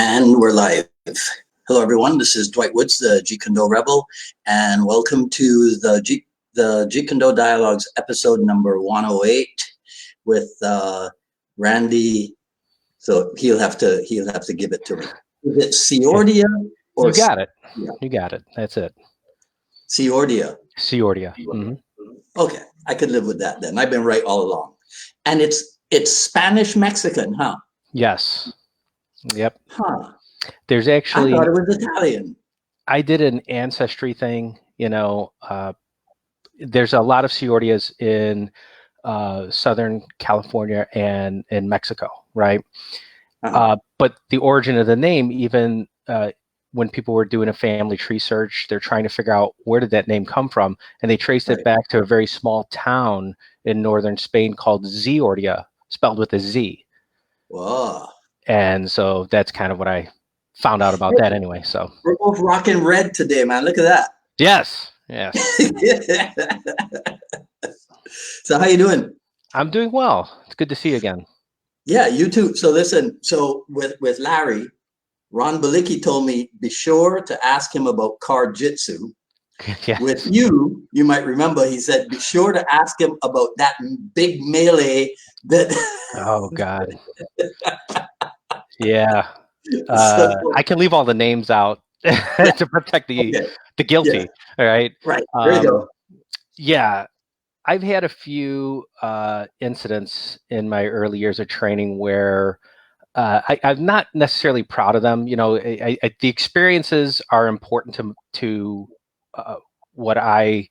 And we're live. Hello, everyone. This is Dwight Woods, the Jeet Kune Do Rebel, and welcome to the Jeet Kune Do Dialogues episode number 108 with Randy. So he'll have to give it to me. Is it Siordia or you got it? Yeah. You got it. That's it. Siordia. Siordia. Mm-hmm. Okay, I could live with that then. I've been right all along. And it's Spanish Mexican, huh? Yes. Yep. Huh. There's actually. I thought it was Italian. I did an ancestry thing. There's a lot of Siordias in Southern California and in Mexico, right? But the origin of the name, even when people were doing a family tree search, they're trying to figure out where did that name come from, and they traced it back to a very small town in northern Spain called Siordia, spelled with a Z. Whoa. And so that's kind of what I found out about that anyway. So we're both rocking red today, man. Look at that. Yes. So how you doing? I'm doing well. It's good to see you again. Yeah, you too. So listen, with Larry, Ron Balicki told me be sure to ask him about card jitsu. Yes. With you might remember he said be sure to ask him about that big melee that Oh God. Yeah. I can leave all the names out to protect the guilty. Yeah. All right. Right. There you go. Yeah. I've had a few incidents in my early years of training where I'm not necessarily proud of them. The experiences are important to what I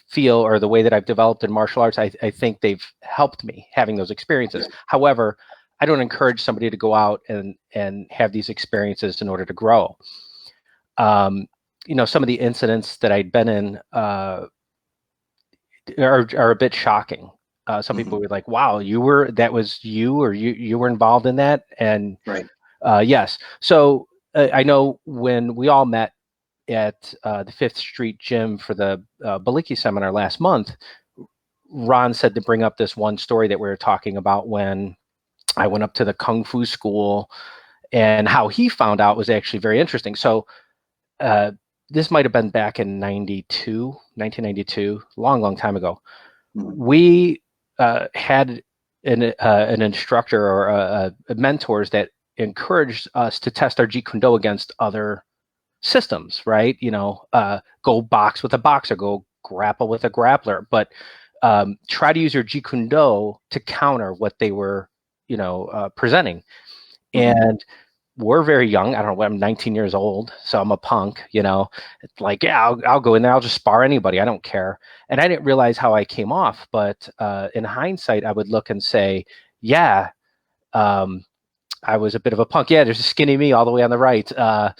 feel, or the way that I've developed in martial arts. I think they've helped me having those experiences. However, I don't encourage somebody to go out and have these experiences in order to grow. Some of the incidents that I'd been in are a bit shocking. Some people were like, "Wow, that was you, or you were involved in that?" And right. Yes. So I know when we all met at the Fifth Street Gym for the Balicki seminar last month, Ron said to bring up this one story that we were talking about when I went up to the Kung Fu school, and how he found out was actually very interesting. So this might have been back in 1992, long time ago. We had an instructor or mentors that encouraged us to test our Jeet Kune Do against other systems, right? Go box with a boxer, go grapple with a grappler, but try to use your Jeet Kune Do to counter what they were presenting. And we're very young. I don't know, I'm 19 years old, so I'm a punk, It's like, yeah, I'll go in there. I'll just spar anybody. I don't care. And I didn't realize how I came off. But in hindsight, I would look and say, yeah, I was a bit of a punk. Yeah, there's a skinny me all the way on the right. Yeah,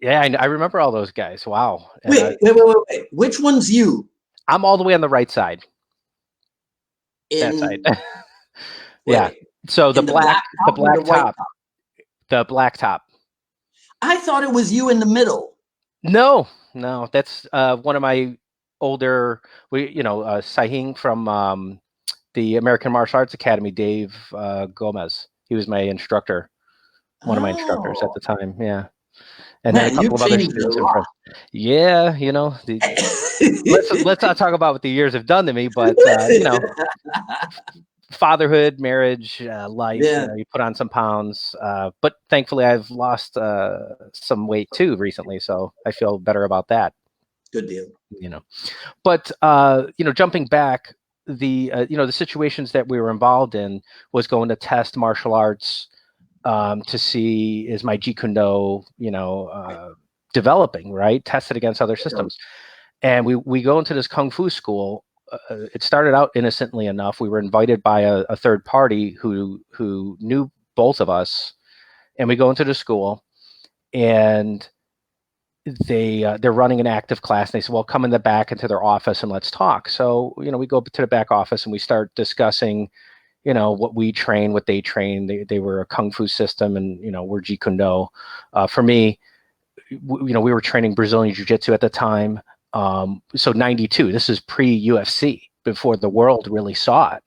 I remember all those guys. Wow. Wait. Which one's you? I'm all the way on the right side. That side. Yeah. So the black top. The black top. I thought it was you in the middle. No, that's one of my older, Sahing from the American Martial Arts Academy, Dave Gomez. He was my instructor, one of my instructors at the time. Yeah. And man, then a couple of other students. Yeah, let's not talk about what the years have done to me, but fatherhood, marriage, life, you put on some pounds, but thankfully I've lost some weight too recently, so I feel better about that. Good deal. But jumping back, the situations that we were involved in was going to test martial arts to see, is my Jeet Kune Do developing, right? Test it against other systems. And we go into this Kung Fu school. It started out innocently enough. We were invited by a third party who knew both of us, and we go into the school, and they're running an active class, and they said, "Well, come in the back into their office and let's talk." So we go to the back office and we start discussing, what we train, what they train. They were a Kung Fu system, and we're Jeet Kune Do. For me, we were training Brazilian Jiu-Jitsu at the time. So 92, this is pre-UFC, before the world really saw it.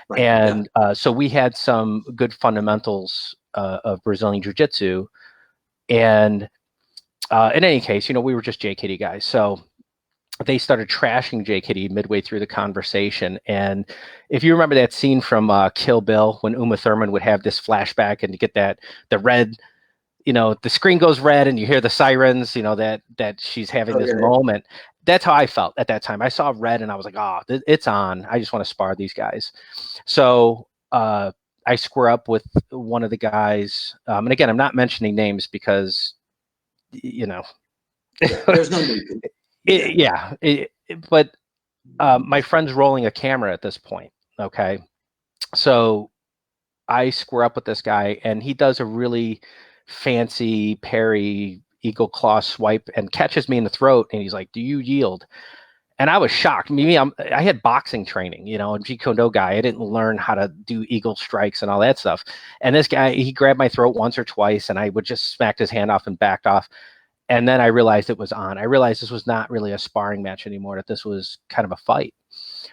Right. Yeah. And so we had some good fundamentals of Brazilian Jiu-Jitsu. And in any case, we were just JKD guys. So they started trashing JKD midway through the conversation. And if you remember that scene from Kill Bill, when Uma Thurman would have this flashback and you get the red, the screen goes red and you hear the sirens, that she's having this moment. That's how I felt at that time. I saw red and I was like, oh, it's on. I just want to spar these guys. So I square up with one of the guys. And again, I'm not mentioning names because, there's no need. But my friend's rolling a camera at this point. Okay. So I square up with this guy and he does a really fancy parry eagle claw swipe and catches me in the throat. And he's like, do you yield? And I was shocked. I had boxing training, a Jeet Kune Do guy. I didn't learn how to do eagle strikes and all that stuff. And this guy, he grabbed my throat once or twice and I would just smack his hand off and backed off. And then I realized it was on. I realized this was not really a sparring match anymore, that this was kind of a fight.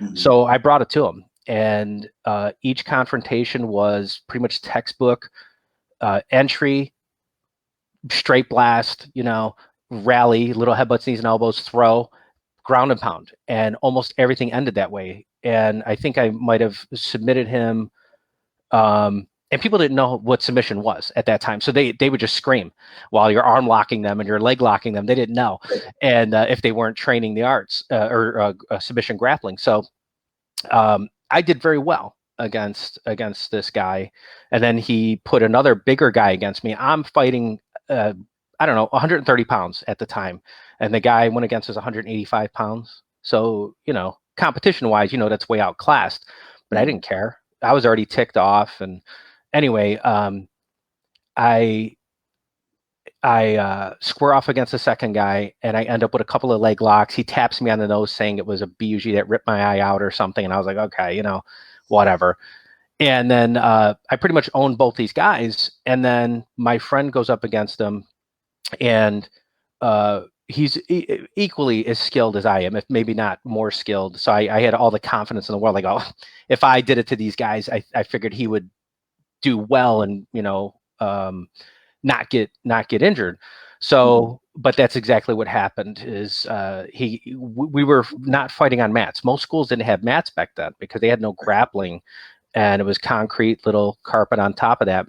Mm-hmm. So I brought it to him. And each confrontation was pretty much textbook entry, straight blast, rally, little headbutts, knees and elbows, throw, ground and pound. And almost everything ended that way. And I think I might have submitted him. And people didn't know what submission was at that time. So they would just scream while you're arm locking them and you're leg locking them. They didn't know. And if they weren't training the arts or submission grappling. So I did very well against this guy. And then he put another bigger guy against me. I'm fighting, 130 pounds at the time. And the guy went against us 185 pounds. So, competition wise, that's way outclassed, but I didn't care. I was already ticked off. And anyway, I square off against the second guy and I end up with a couple of leg locks. He taps me on the nose saying it was a BUG that ripped my eye out or something. And I was like, okay, whatever. And then I pretty much owned both these guys. And then my friend goes up against him and he's equally as skilled as I am, if maybe not more skilled. So I had all the confidence in the world. Like, oh, if I did it to these guys, I figured he would do well and, not get injured. So, but that's exactly what happened is we were not fighting on mats. Most schools didn't have mats back then because they had no grappling and it was concrete, little carpet on top of that.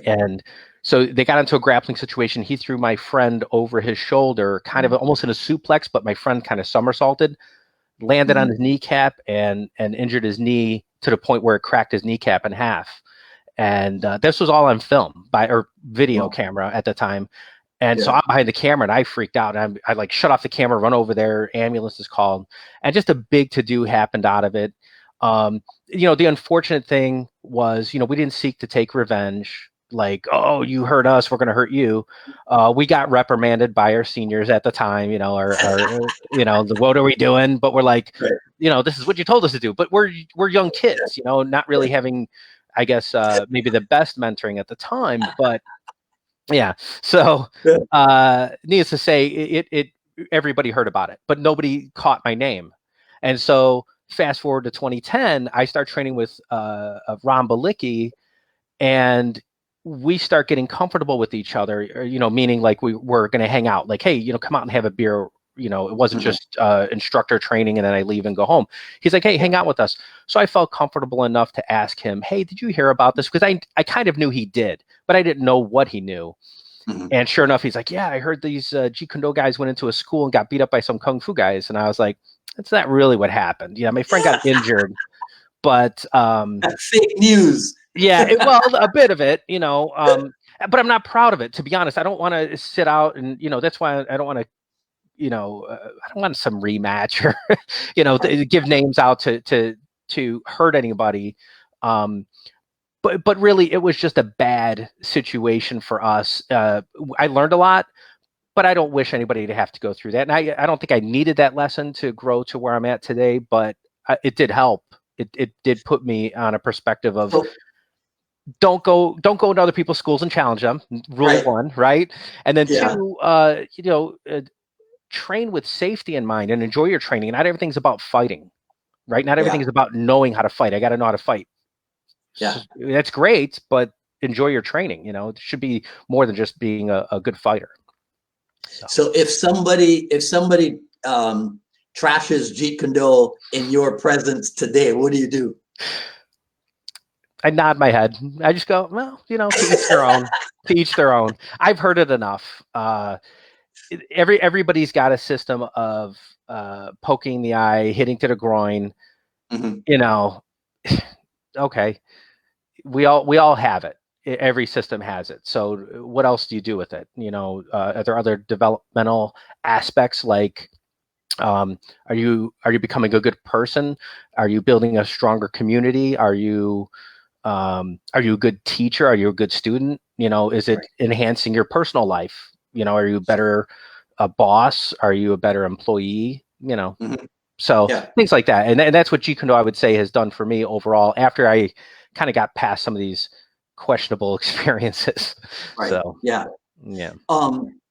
And so they got into a grappling situation. He threw my friend over his shoulder, kind of almost in a suplex, but my friend kind of somersaulted, landed on his kneecap and injured his knee to the point where it cracked his kneecap in half. And this was all on film or video camera at the time. And so I'm behind the camera and I freaked out. And I like shut off the camera, run over there. Ambulance is called. And just a big to-do happened out of it. The unfortunate thing was, we didn't seek to take revenge. Like, oh, you hurt us, we're going to hurt you. We got reprimanded by our seniors at the time, or what are we doing? But we're like, this is what you told us to do. But we're young kids, not really having, I guess, maybe the best mentoring at the time. But yeah, so needless to say, it everybody heard about it, but nobody caught my name. And so fast forward to 2010, I start training with Ron Balicki, and we start getting comfortable with each other, meaning like we were going to hang out, like, hey, come out and have a beer. It wasn't just instructor training and then I leave and go home. He's like, hey, hang out with us. So I felt comfortable enough to ask him, hey, did you hear about this? Because I kind of knew he did, but I didn't know what he knew. And sure enough, he's like, yeah, I heard these Jeet Kune Do guys went into a school and got beat up by some Kung Fu guys. And I was like, that's not really what happened. Yeah, my friend got injured, but that's fake news. Yeah, well, a bit of it, but I'm not proud of it, to be honest. I don't want to sit out and, that's why I don't want to, I don't want some rematch or, give names out to hurt anybody. But really it was just a bad situation for us. I learned a lot, but I don't wish anybody to have to go through that. And I don't think I needed that lesson to grow to where I'm at today, but it did help. It did put me on a perspective of, don't go into other people's schools and challenge them. Rule one, right? And then two, train with safety in mind and enjoy your training. Not everything's about fighting. right? Not everything is about knowing how to fight. I got to know how to fight. Yeah. So that's great, but enjoy your training. It should be more than just being a good fighter. So if somebody trashes Jeet Kune Do in your presence today, what do you do? I nod my head. I just go, well, to each their own. To each their own. I've heard it enough. Everybody's got a system of poking the eye, hitting to the groin. Okay, we all have it. Every system has it. So what else do you do with it? Are there other developmental aspects like are you becoming a good person? Are you building a stronger community? Are you a good teacher? Are you a good student? Is it enhancing your personal life? Are you better a boss? Are you a better employee? So things like that. And that's what Jeet Kune Do, I would say, has done for me overall after I kind of got past some of these questionable experiences. Right. So, yeah.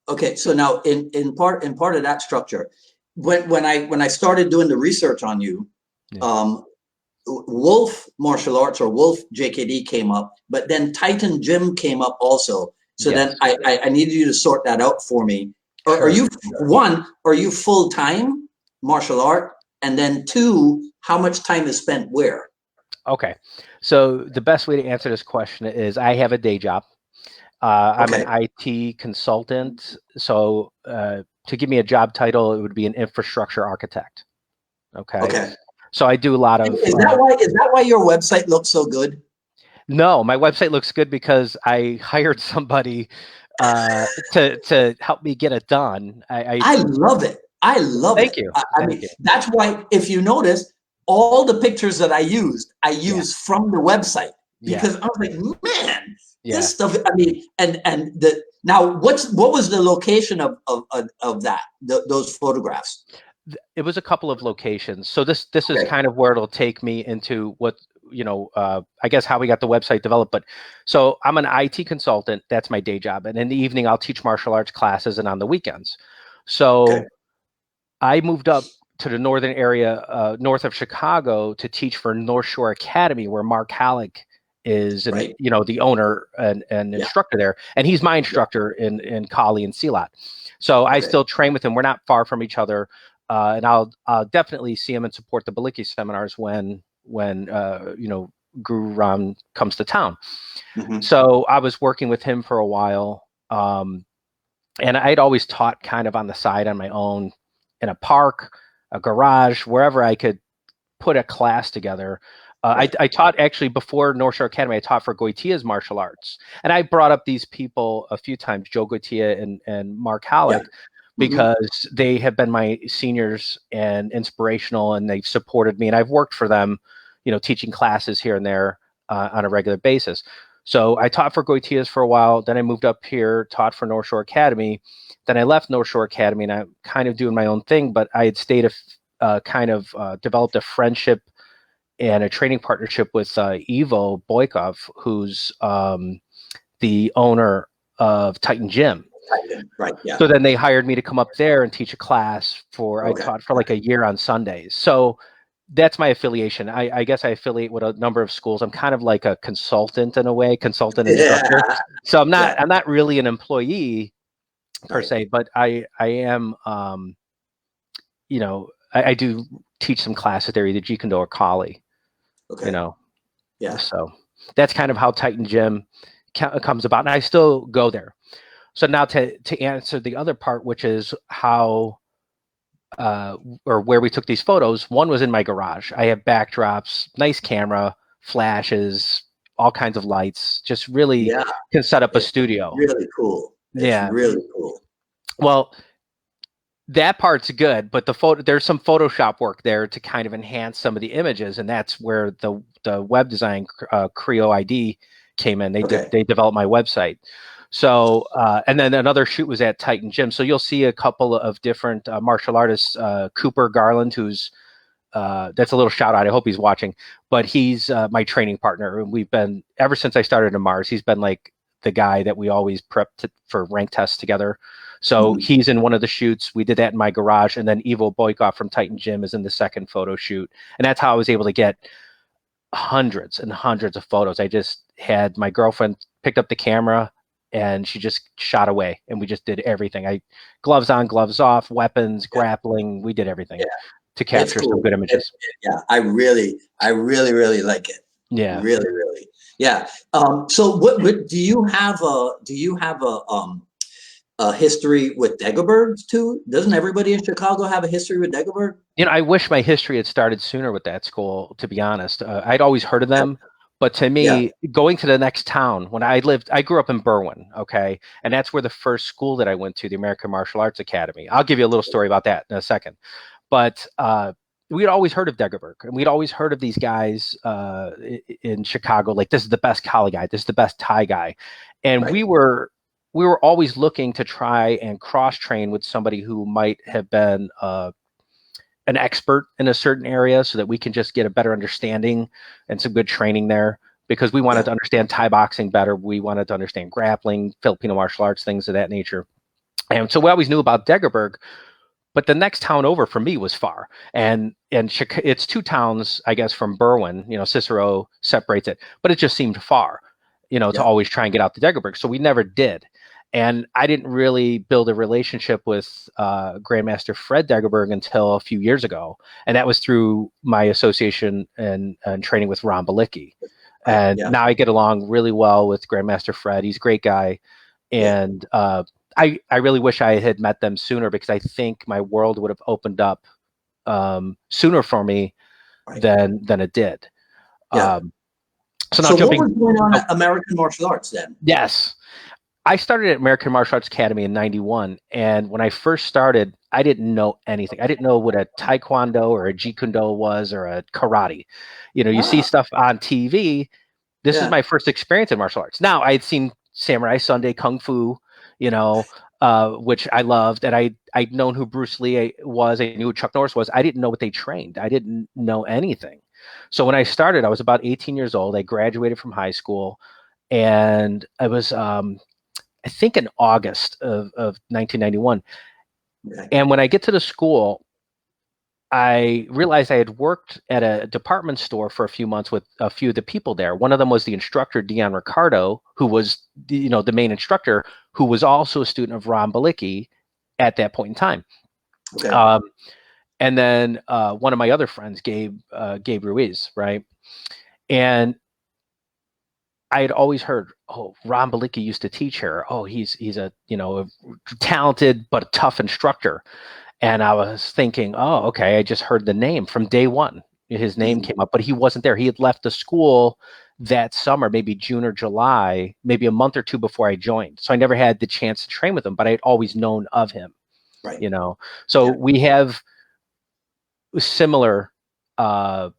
Okay. So now in part of that structure, when I started doing the research on you, Wolf Martial Arts or Wolf JKD came up, but then Titan Gym came up also. So then I needed you to sort that out for me. Are you full-time martial art? And then two, how much time is spent where? Okay. So the best way to answer this question is I have a day job. I'm an IT consultant. So to give me a job title, it would be an infrastructure architect. Okay. So I do a lot of. Is that why your website looks so good? No, my website looks good because I hired somebody to help me get it done. I love it. I love it. Thank you. I mean, that's why, if you notice, all the pictures that I used from the website, because I was like, man, this stuff. I mean, now what was the location of those photographs? It was a couple of locations. So this is kind of where it'll take me into what I guess how we got the website developed. But so I'm an IT consultant. That's my day job, and in the evening I'll teach martial arts classes, and on the weekends. So I moved up to the northern area, north of Chicago, to teach for North Shore Academy, where Mark Halleck is, the owner and instructor there, and he's my instructor in Kali and Silat. So I still train with him. We're not far from each other, and I'll definitely see him and support the Baliki seminars when Guru Ram comes to town. So I was working with him for a while, and I'd always taught kind of on the side on my own, in a park, a garage, wherever I could put a class together. I taught actually before North Shore Academy. I taught for Goitia's martial arts, and I brought up these people a few times, Joe Goitia and Mark Halleck, because they have been my seniors and inspirational, and they've supported me, and I've worked for them, teaching classes here and there on a regular basis. So I taught for Goitia's for a while. Then I moved up here, taught for North Shore Academy. Then I left North Shore Academy, and I'm kind of doing my own thing. But I had developed a friendship and a training partnership with Ivo Boykov, who's the owner of Titan Gym. Right. Yeah. So then they hired me to come up there and teach a class I taught for like a year on Sundays. So that's my affiliation. I guess I affiliate with a number of schools. I'm kind of like a consultant in a way, instructor. So I'm not really an employee per se, but I am, I do teach some classes there, either Jeet Kune Do or Kali. So that's kind of how Titan Gym comes about, and I still go there. So now to answer the other part, which is how or where we took these photos, one was in my garage. I have backdrops, nice camera, flashes, all kinds of lights, just really can set up a studio. Really cool. It's really cool. Well, that part's good, but there's some Photoshop work there to kind of enhance some of the images, and that's where the web design Creo ID came in. They developed my website. So, and then another shoot was at Titan Gym. So you'll see a couple of different martial artists. Cooper Garland, who's that's a little shout out. I hope he's watching. But he's my training partner, and we've been ever since I started in Mars. He's been like the guy that we always prep for rank tests together. So he's in one of the shoots. We did that in my garage, and then Ivo Boykov from Titan Gym is in the second photo shoot. And that's how I was able to get hundreds and hundreds of photos. I just had my girlfriend picked up the camera and she just shot away, and we just did everything. Gloves on, gloves off, weapons, grappling. We did everything to capture some good images. I really like it. Yeah, really. Yeah. So what do you have a history with Dagobert too? Doesn't everybody in Chicago have a history with Dagobert? I wish my history had started sooner with that school, to be honest. I'd always heard of them, but to me, going to the next town, when I grew up in Berwyn, okay? And that's where the first school that I went to, the American Martial Arts Academy. I'll give you a little story about that in a second. But we'd always heard of Dagobert, and we'd always heard of these guys in Chicago, like, this is the best Kali guy, this is the best Thai guy. And we were always looking to try and cross-train with somebody who might have been an expert in a certain area, so that we can just get a better understanding and some good training there, because we wanted to understand Thai boxing better. We wanted to understand grappling, Filipino martial arts, things of that nature. And so we always knew about Dagobert, but the next town over for me was far. And it's two towns, I guess, from Berwyn, Cicero separates it, but it just seemed far, to always try and get out to Dagobert. So we never did. And I didn't really build a relationship with Grandmaster Fred Dagobert until a few years ago. And that was through my association and training with Ron Balicki. And now I get along really well with Grandmaster Fred. He's a great guy. And I really wish I had met them sooner, because I think my world would have opened up sooner for me than it did. So what was going on at American Martial Arts then? Yes. I started at American Martial Arts Academy in 91. And when I first started, I didn't know anything. I didn't know what a Taekwondo or a Jeet Kune Do was, or a karate. You see stuff on TV. This is my first experience in martial arts. Now, I had seen Samurai Sunday, Kung Fu, which I loved. And I'd known who Bruce Lee was. I knew who Chuck Norris was. I didn't know what they trained. I didn't know anything. So when I started, I was about 18 years old. I graduated from high school. And I was... I think in August of 1991. And when I get to the school, I realized I had worked at a department store for a few months with a few of the people there. One of them was the instructor, Dion Ricardo, who was, the main instructor, who was also a student of Ron Balicki at that point in time. And then one of my other friends, Gabe Ruiz, right? And I had always heard, Ron Balicki used to teach here. He's a a talented but a tough instructor. And I was thinking, okay, I just heard the name from day one. His name came up, but he wasn't there. He had left the school that summer, maybe June or July, maybe a month or two before I joined. So I never had the chance to train with him, but I had always known of him. So we have similar, or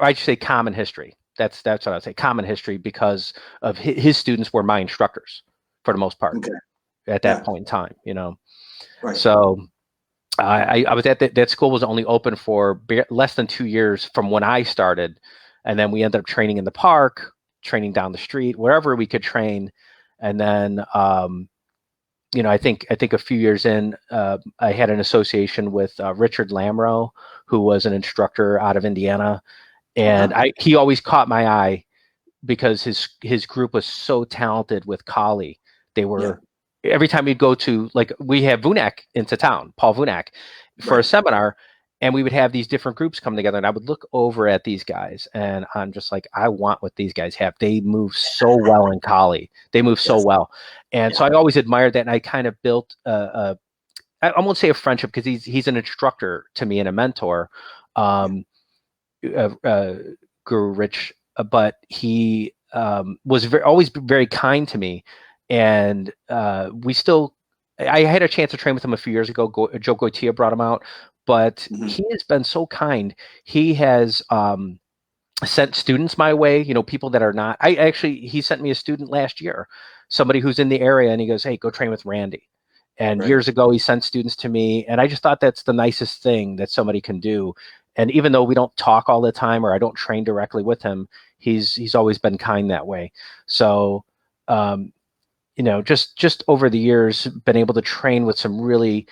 I should say common history. That's what I'd say, common history, because of his students were my instructors for the most part at that point in time, So I was at that school was only open for less than 2 years from when I started. And then we ended up training in the park, training down the street, wherever we could train. And then, I think a few years in, I had an association with Richard Lamro, who was an instructor out of Indiana. And he always caught my eye because his group was so talented with Kali. They were every time we'd go to, like, we have Vunak into town, Paul Vunak, for a seminar, and we would have these different groups come together, and I would look over at these guys, and I'm just like, I want what these guys have. They move so well in Kali. They move so well, and so I always admired that, and I kind of built I won't say a friendship, because he's an instructor to me and a mentor. Guru Rich, but he was always very kind to me, and I had a chance to train with him a few years ago. Joe Goitia brought him out, but he has been so kind. He has sent students my way, people that are not. He sent me a student last year, somebody who's in the area, and he goes, "Hey, go train with Randy." And years ago, he sent students to me, and I just thought that's the nicest thing that somebody can do. And even though we don't talk all the time, or I don't train directly with him, he's always been kind that way. So just over the years, been able to train with some really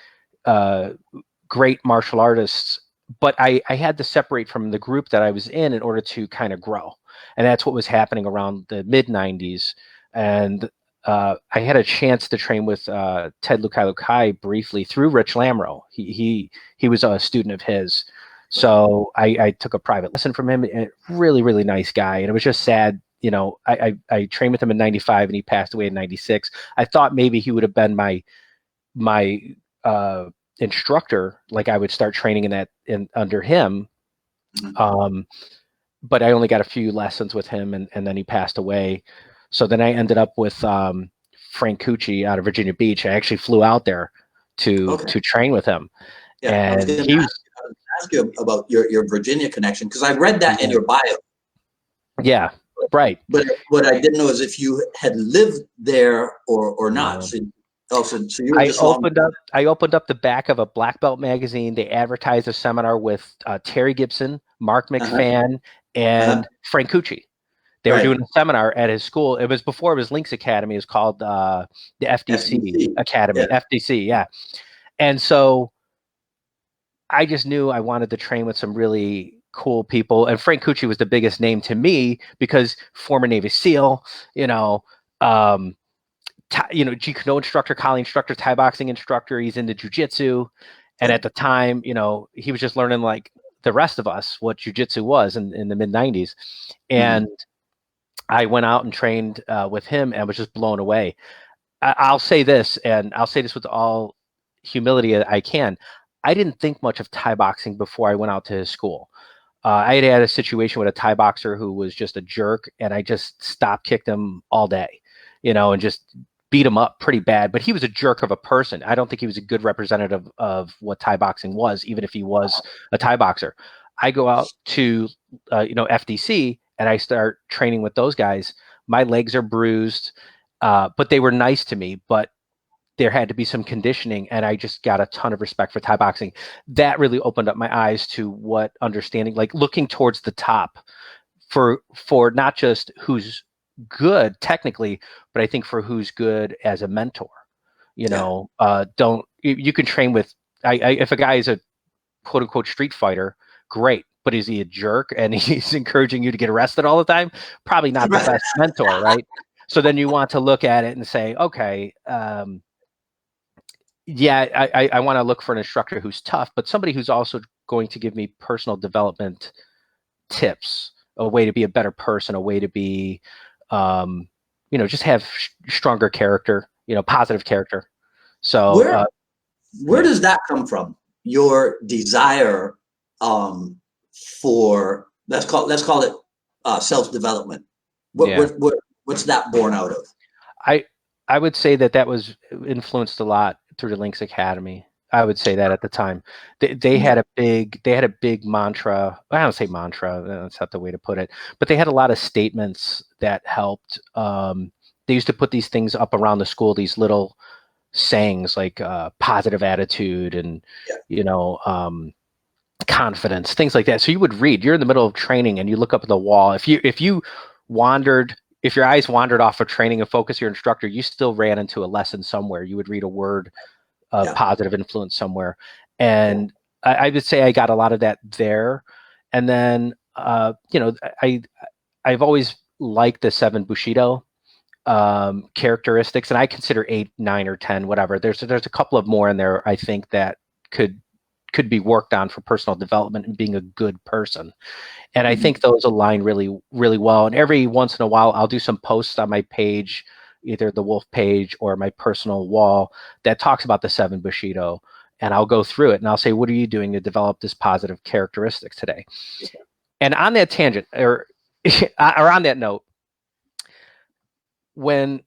great martial artists, but I had to separate from the group that I was in order to kind of grow. And that's what was happening around the mid 90s. And I had a chance to train with Ted Lukai briefly through Rich Lamro. He was a student of his. So I took a private lesson from him. And really, really nice guy. And it was just sad. I trained with him in 95 and he passed away in 96. I thought maybe he would have been my instructor. Like I would start training under him. But I only got a few lessons with him and then he passed away. So then I ended up with Frank Cucci out of Virginia Beach. I actually flew out there to train with him. Yeah, and I was going to ask you about your Virginia connection, because I read that in your bio. Yeah, right. But what I didn't know is if you had lived there or not. So you were just I opened up the back of a black belt magazine. They advertised a seminar with Terry Gibson, Mark McFan, and Frank Cucci. They were doing a seminar at his school. It was before it was Lynx Academy. It was called the FDC Academy. Yeah. FDC, yeah. And so I just knew I wanted to train with some really cool people. And Frank Cucci was the biggest name to me because former Navy SEAL, Jeet Kune Do instructor, Kali instructor, Thai boxing instructor. He's into jujitsu. And at the time, he was just learning like the rest of us what jujitsu was in the mid 90s. And I went out and trained with him and was just blown away. I'll say this, and I'll say this with all humility I can. I didn't think much of Thai boxing before I went out to his school. I had a situation with a Thai boxer who was just a jerk, and I just kicked him all day, and just beat him up pretty bad. But he was a jerk of a person. I don't think he was a good representative of what Thai boxing was, even if he was a Thai boxer. I go out to, FDC, and I start training with those guys. My legs are bruised, but they were nice to me. But there had to be some conditioning, and I just got a ton of respect for Thai boxing. That really opened up my eyes to what understanding, like looking towards the top for not just who's good technically, but I think for who's good as a mentor. You can train with, if a guy is a quote unquote street fighter, great. But is he a jerk and he's encouraging you to get arrested all the time? Probably not the best mentor, right? So then you want to look at it and say, okay, I want to look for an instructor who's tough, but somebody who's also going to give me personal development tips, a way to be a better person, a way to be, just have stronger character, positive character. So where does that come from? Your desire for let's call it self-development. What's that born out of? I would say that was influenced a lot through the Lynx Academy. I would say that at the time they had a big mantra. I don't say mantra, that's not the way to put it, but they had a lot of statements that helped. They used to put these things up around the school, these little sayings like positive attitude and confidence, things like that. So you would read, you're in the middle of training and you look up at the wall. If your eyes wandered off of training and focus your instructor, you still ran into a lesson somewhere. You would read a word of positive influence somewhere. And I would say I got a lot of that there. And then, I've always liked the 7 Bushido characteristics, and I consider 8, 9, or 10, whatever. There's a couple of more in there, I think, that could be worked on for personal development and being a good person. And I think those align really, really well. And every once in a while, I'll do some posts on my page, either the Wolf page or my personal wall, that talks about the 7 Bushido. And I'll go through it and I'll say, what are you doing to develop this positive characteristics today? And on that tangent, or on that note, when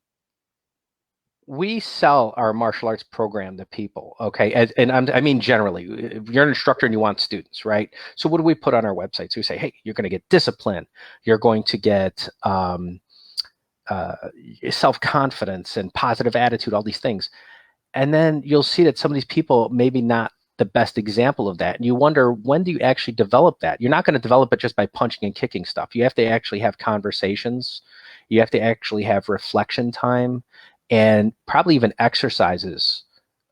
we sell our martial arts program to people, okay, I mean generally, if you're an instructor and you want students, right? So what do we put on our website? So we say, hey, you're going to get discipline, you're going to get self-confidence and positive attitude, all these things. And then you'll see that some of these people maybe not the best example of that. And you wonder, when do you actually develop that? You're not going to develop it just by punching and kicking stuff. You have to actually have conversations. You have to actually have reflection time. and probably even exercises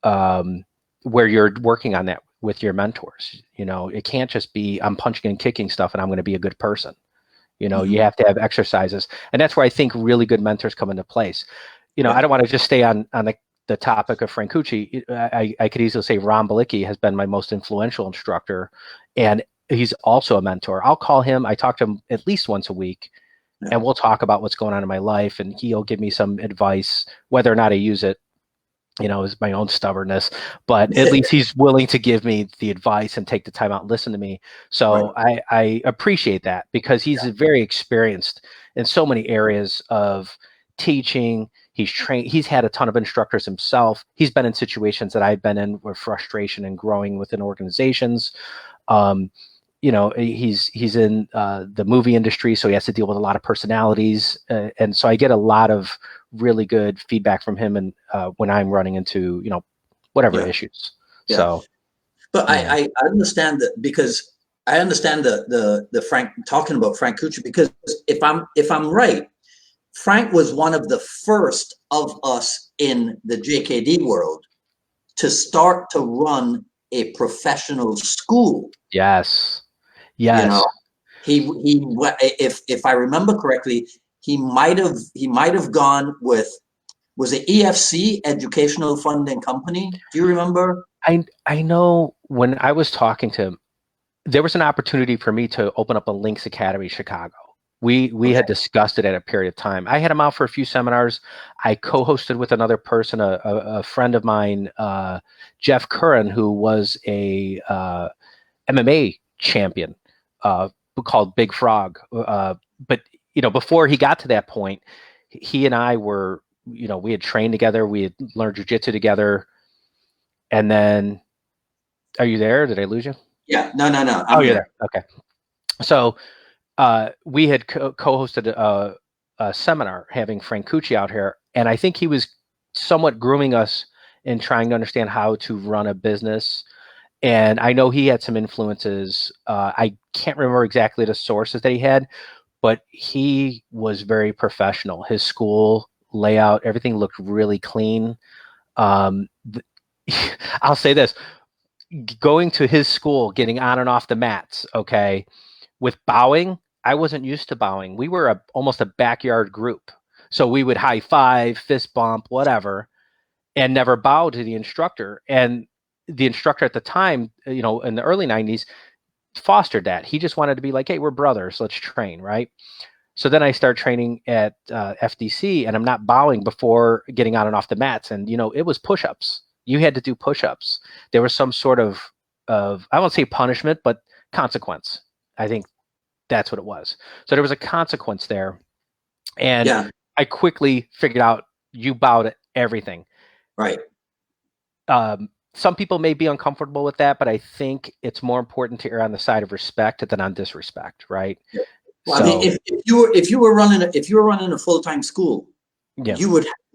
where you're working on that with your mentors. It can't just be I'm punching and kicking stuff and I'm going to be a good person. You have to have exercises, and that's where I think really good mentors come into place. I don't want to just stay on the topic of Frankucci. I could easily say Ron Balicki has been my most influential instructor, and he's also a mentor. I'll call him. I talk to him at least once a week, and we'll talk about what's going on in my life, and he'll give me some advice. Whether or not I use it, is my own stubbornness, but at least he's willing to give me the advice and take the time out and listen to me. So I appreciate that, because he's very experienced in so many areas of teaching. He's trained. He's had a ton of instructors himself. He's been in situations that I've been in where frustration and growing within organizations. He's in the movie industry, so he has to deal with a lot of personalities, and so I get a lot of really good feedback from him, and when I'm running into whatever issues. So, but I understand that, because I understand the Frank, talking about Frankucci, because if I'm right, Frank was one of the first of us in the JKD world to start to run a professional school. Yes. He if I remember correctly, he might have gone with, was it EFC, Educational Funding Company? Do you remember? I know when I was talking to him, there was an opportunity for me to open up a Lynx Academy Chicago. We had discussed it at a period of time. I had him out for a few seminars. I co-hosted with another person, a friend of mine, Jeff Curran, who was a MMA champion called Big Frog. But before he got to that point, he and I were, we had trained together. We had learned jiu-jitsu together. And then, are you there? Did I lose you? Yeah. No. I'm you're there. Okay. So we had co-hosted a seminar having Frankucci out here, and I think he was somewhat grooming us in trying to understand how to run a business. And I know he had some influences. I can't remember exactly the sources that he had, but he was very professional. His school layout, everything looked really clean. I'll say this, going to his school, getting on and off the mats, okay, with bowing, I wasn't used to bowing. We were almost a backyard group. So we would high five, fist bump, whatever, and never bow to the instructor. And the instructor at the time, in the early 90s, fostered that. He just wanted to be like, hey, we're brothers, let's train, right? So then I start training at FDC, and I'm not bowing before getting on and off the mats. And, it was push-ups. You had to do push-ups. There was some sort of I won't say punishment, but consequence. I think that's what it was. So there was a consequence there. And I quickly figured out you bow to everything. Right. Some people may be uncomfortable with that, but I think it's more important to err on the side of respect than on disrespect, right? Yeah. Well, I mean, if you were running a full-time school,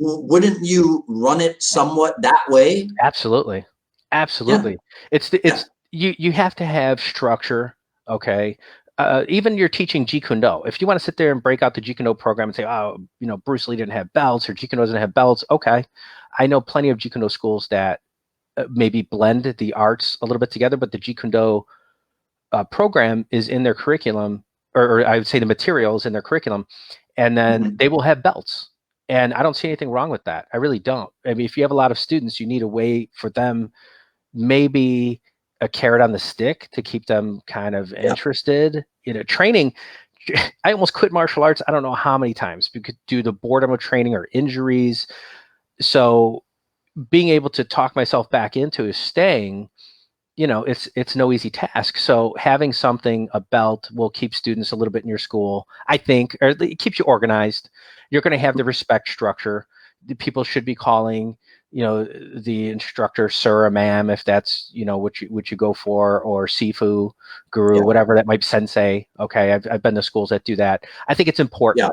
wouldn't you run it somewhat that way? Absolutely. Yeah. You have to have structure. Okay. Even you're teaching Jeet Kune Do. If you want to sit there and break out the Jeet Kune Do program and say, oh, Bruce Lee didn't have belts, or Jeet Kune Do doesn't have belts. Okay. I know plenty of Jeet Kune Do schools that maybe blend the arts a little bit together, but the Jeet Kune Do program is in their curriculum, or I would say the materials in their curriculum, and then they will have belts. And I don't see anything wrong with that. I really don't. I mean, if you have a lot of students, you need a way for them, maybe a carrot on the stick to keep them kind of interested. Training. I almost quit martial arts. I don't know how many times, because due to boredom of training or injuries. So being able to talk myself back into staying, it's no easy task. So having something, a belt, will keep students a little bit in your school, I think, or it keeps you organized. You're going to have the respect structure. The people should be calling, the instructor sir or ma'am, if that's, what you go for, or sifu, guru, whatever that might be, sensei. Okay. I've been to schools that do that. I think it's important.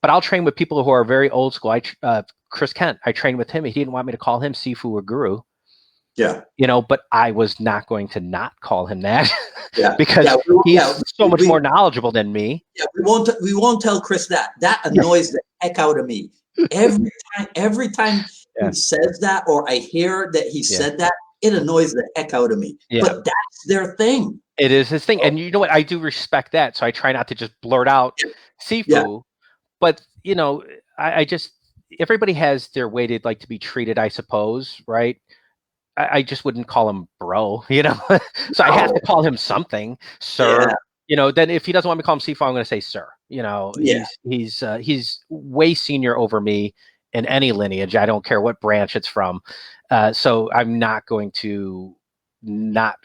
But I'll train with people who are very old school. Chris Kent, I trained with him. He didn't want me to call him sifu or guru. Yeah. But I was not going to not call him that because he's so much more knowledgeable than me. Yeah, we won't tell Chris that. That annoys the heck out of me. every time Yeah. he says that, or I hear that he said that, it annoys the heck out of me. Yeah. But that's their thing. It is his thing. And you know what? I do respect that. So I try not to just blurt out Sifu. Yeah. But, you know, I just, everybody has their way they'd like to be treated, I suppose, right? I just wouldn't call him bro, you know? So I have to call him something, sir. Yeah. You know, then if he doesn't want me to call him Sifu, I'm going to say sir. You know, Yeah. he's way senior over me in any lineage. I don't care what branch it's from. So I'm not going to not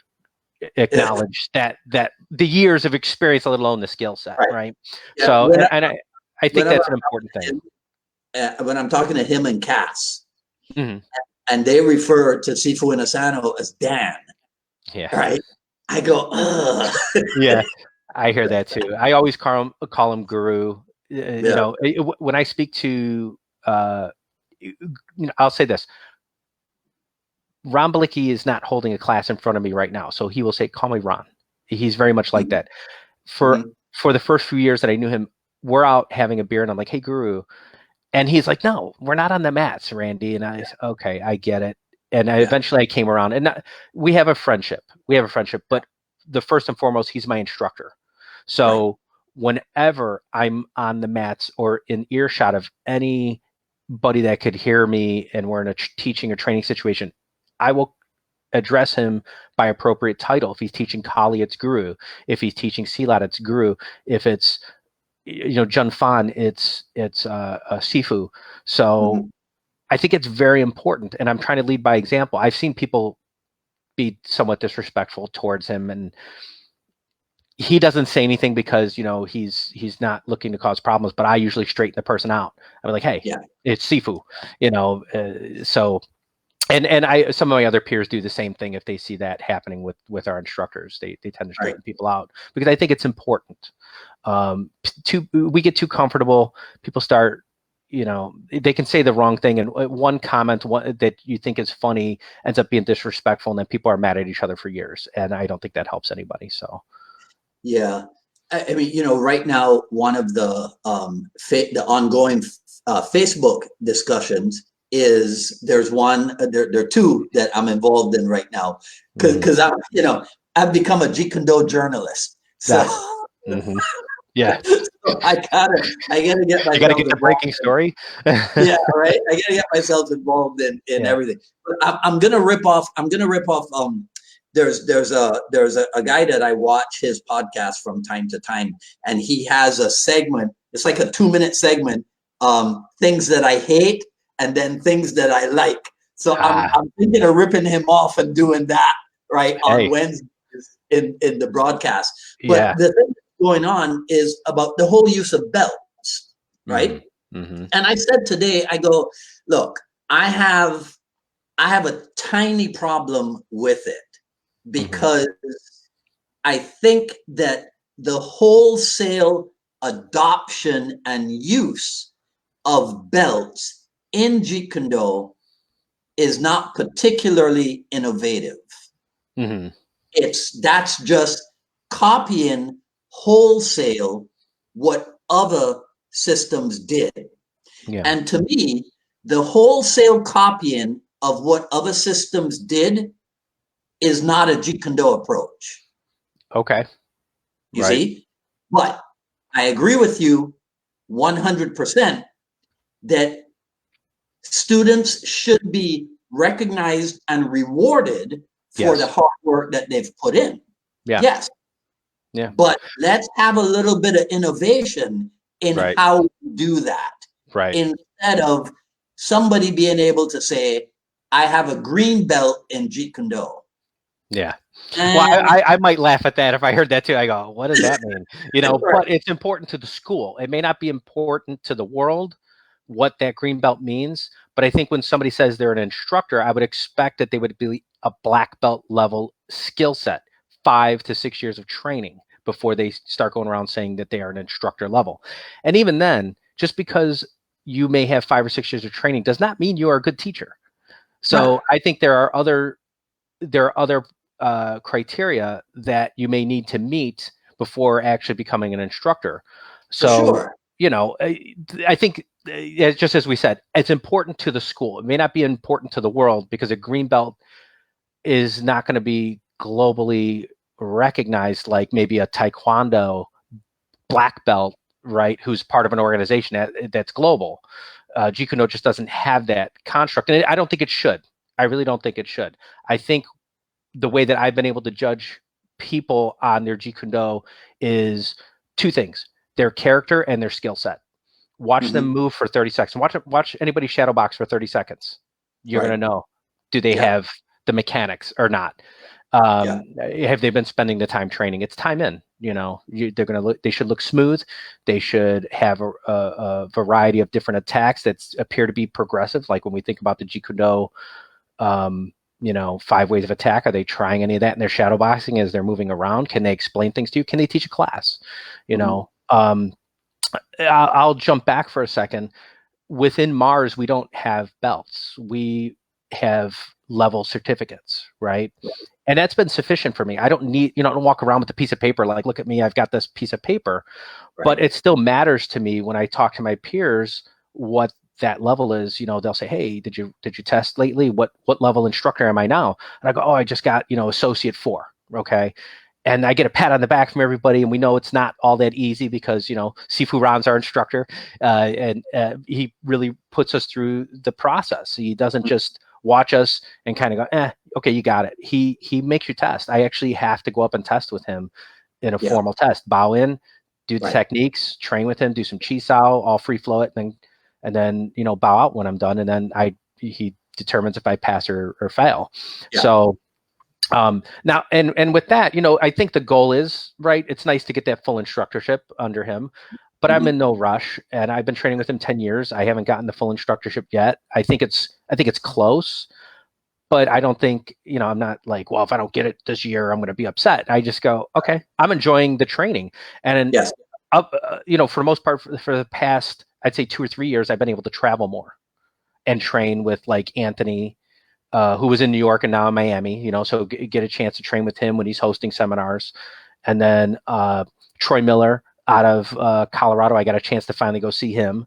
acknowledge that the years of experience, let alone the skill set, right? Yeah. So, and I think that's an important thing. When I'm talking to him and Cass, Mm-hmm. and they refer to Sifu Inasano as Dan, right? I go, ugh. Yeah, I hear that too. I always call him Guru. You know, when I speak to, you know, I'll say this. Ron Balicki is not holding a class in front of me right now, so he will say, "Call me Ron." He's very much like that. For the first few years that I knew him, we're out having a beer, and I'm like, "Hey, Guru," and he's like, "No, we're not on the mats, Randy." And I said, "Okay, I get it." And eventually I came around, and we have a friendship. But the first and foremost, he's my instructor. So whenever I'm on the mats or in earshot of anybody that could hear me, and we're in a teaching or training situation, I will address him by appropriate title. If he's teaching Kali, it's Guru. If he's teaching Silat, it's Guru. If it's, you know, Jun Fan, it's Sifu. So I think it's very important, and I'm trying to lead by example. I've seen people be somewhat disrespectful towards him, and he doesn't say anything because, you know, he's not looking to cause problems, but I usually straighten the person out. I'm like, hey, it's Sifu, you know. So and some of my other peers do the same thing. If they see that happening with our instructors, they tend to straighten people out, because I think it's important. We get too comfortable. People start, you know, they can say the wrong thing, and one comment that you think is funny ends up being disrespectful, and then people are mad at each other for years. And I don't think that helps anybody. So, yeah, I mean, you know, right now, one of the ongoing Facebook discussions is there are two that I'm involved in right now, because I'm, you know, I've become a Jeet Kune Do journalist. So yeah, so I gotta get myself. You gotta get the breaking story. Yeah, right. I gotta get myself involved in everything. But I'm gonna rip off. There's a guy that I watch his podcast from time to time, and he has a segment. It's like a 2-minute segment. Things that I hate, and then things that I like. So I'm thinking of ripping him off and doing that on Wednesdays in the broadcast. But the thing that's going on is about the whole use of belts, right? And I said today, I go, look, I have a tiny problem with it, because I think that the wholesale adoption and use of belts in Jeet Kune Do is not particularly innovative. That's just copying wholesale what other systems did. And to me, the wholesale copying of what other systems did is not a Jeet Kune Do approach. Okay. You see? But I agree with you 100% that students should be recognized and rewarded for the hard work that they've put in. Yes. Yeah. But let's have a little bit of innovation in how we do that. Instead of somebody being able to say, I have a green belt in Jeet Kune Do. Yeah. Well, I might laugh at that if I heard that too. I go, what does that mean? You know, but it's important to the school. It may not be important to the world what that green belt means, but I think when somebody says they're an instructor, I would expect that they would be a black belt level skill set, 5 to 6 years of training before they start going around saying that they are an instructor level. And even then, just because you may have 5 or 6 years of training does not mean you are a good teacher. So I think there are other criteria that you may need to meet before actually becoming an instructor. So I think just as we said, it's important to the school. It may not be important to the world because a green belt is not going to be globally recognized like maybe a taekwondo black belt, right? Who's part of an organization that's global. Jeet Kune Do just doesn't have that construct, and I don't think it should. I really don't think it should. I think the way that I've been able to judge people on their Jeet Kune Do is two things: their character and their skill set. Watch them move for 30 seconds. Watch anybody shadow box for 30 seconds. You're going to know, do they have the mechanics or not? Have they been spending the time training? It's time in, they should look smooth. They should have a variety of different attacks that appear to be progressive. Like when we think about the Jeet Kune Do, 5 ways of attack, are they trying any of that in their shadow boxing as they're moving around? Can they explain things to you? Can they teach a class? I'll jump back for a second. Within Mars, we don't have belts. We have level certificates, right? And that's been sufficient for me. I don't need, I don't walk around with a piece of paper like, look at me, I've got this piece of paper. Right. But it still matters to me when I talk to my peers what that level is. They'll say, hey, did you test lately? What level instructor am I now? And I go, oh, I just got, associate 4. Okay. And I get a pat on the back from everybody, and we know it's not all that easy because, Sifu Ran's our instructor, and he really puts us through the process. He doesn't just watch us and kind of go, okay, you got it. He makes you test. I actually have to go up and test with him in a formal test. Bow in, do the techniques, train with him, do some chi sao, all free flow it, and then bow out when I'm done, and then he determines if I pass or fail. Yeah. So. Now, and with that, I think the goal is right. It's nice to get that full instructorship under him, but I'm in no rush, and I've been training with him 10 years. I haven't gotten the full instructorship yet. I think it's close, but I don't think, I'm not like, well, if I don't get it this year, I'm going to be upset. I just go, okay, I'm enjoying the training. And yes. For the most part, for the past, I'd say 2 or 3 years, I've been able to travel more and train with like Anthony, who was in New York and now in Miami, so get a chance to train with him when he's hosting seminars. And then Troy Miller out of Colorado, I got a chance to finally go see him.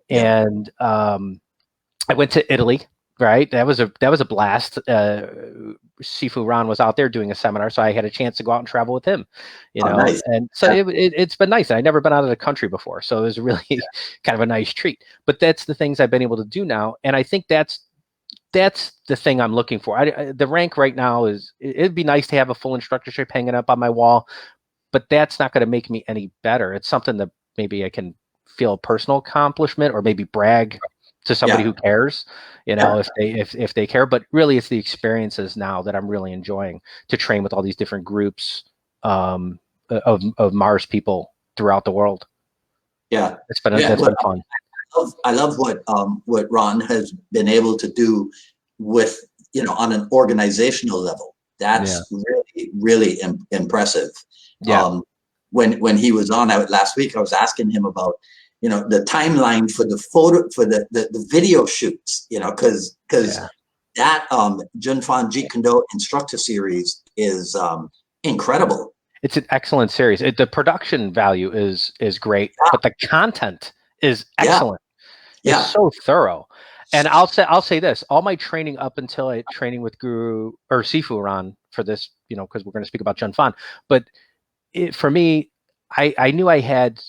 Yeah. And I went to Italy, right? That was a blast. Sifu Ran was out there doing a seminar, so I had a chance to go out and travel with him, nice. And so it's been nice. I'd never been out of the country before, so it was really kind of a nice treat. But that's the things I've been able to do now, and I think that's the thing I'm looking for. The rank right now is, it'd be nice to have a full instructorship hanging up on my wall, but that's not going to make me any better. It's something that maybe I can feel a personal accomplishment or maybe brag to somebody who cares, if they care. But really, it's the experiences now that I'm really enjoying to train with all these different groups of Mars people throughout the world. Yeah, it's been fun. I love what Ron has been able to do with, on an organizational level. That's really, really impressive. Yeah. When he was on last week, I was asking him about, the timeline for the photo, for the video shoots, because that Jun Fan Jeet Kune Do Instructor series is incredible. It's an excellent series. The production value is great, but the content is excellent. It's so thorough. And I'll say this: all my training up until training with Guru or Sifu Ran for this, because we're going to speak about Jun Fan. But for me, I knew I had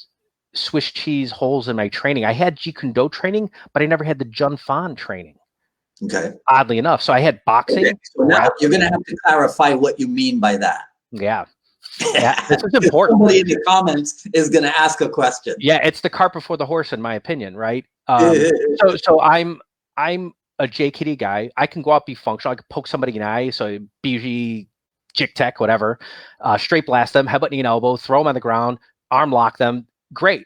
Swiss cheese holes in my training. I had Jeet Kune Do training, but I never had the Jun Fan training. Okay. Oddly enough, so I had boxing. Okay. So now you're going to have to clarify what you mean by that. Yeah. Yeah, this is important. Somebody in the comments is going to ask a question. Yeah, it's the cart before the horse, in my opinion, right? So I'm a JKD guy. I can go out, be functional. I can poke somebody in the eye, so BG, Jik Tech, whatever. Straight blast them, headbutt knee and elbow, throw them on the ground, arm lock them. Great.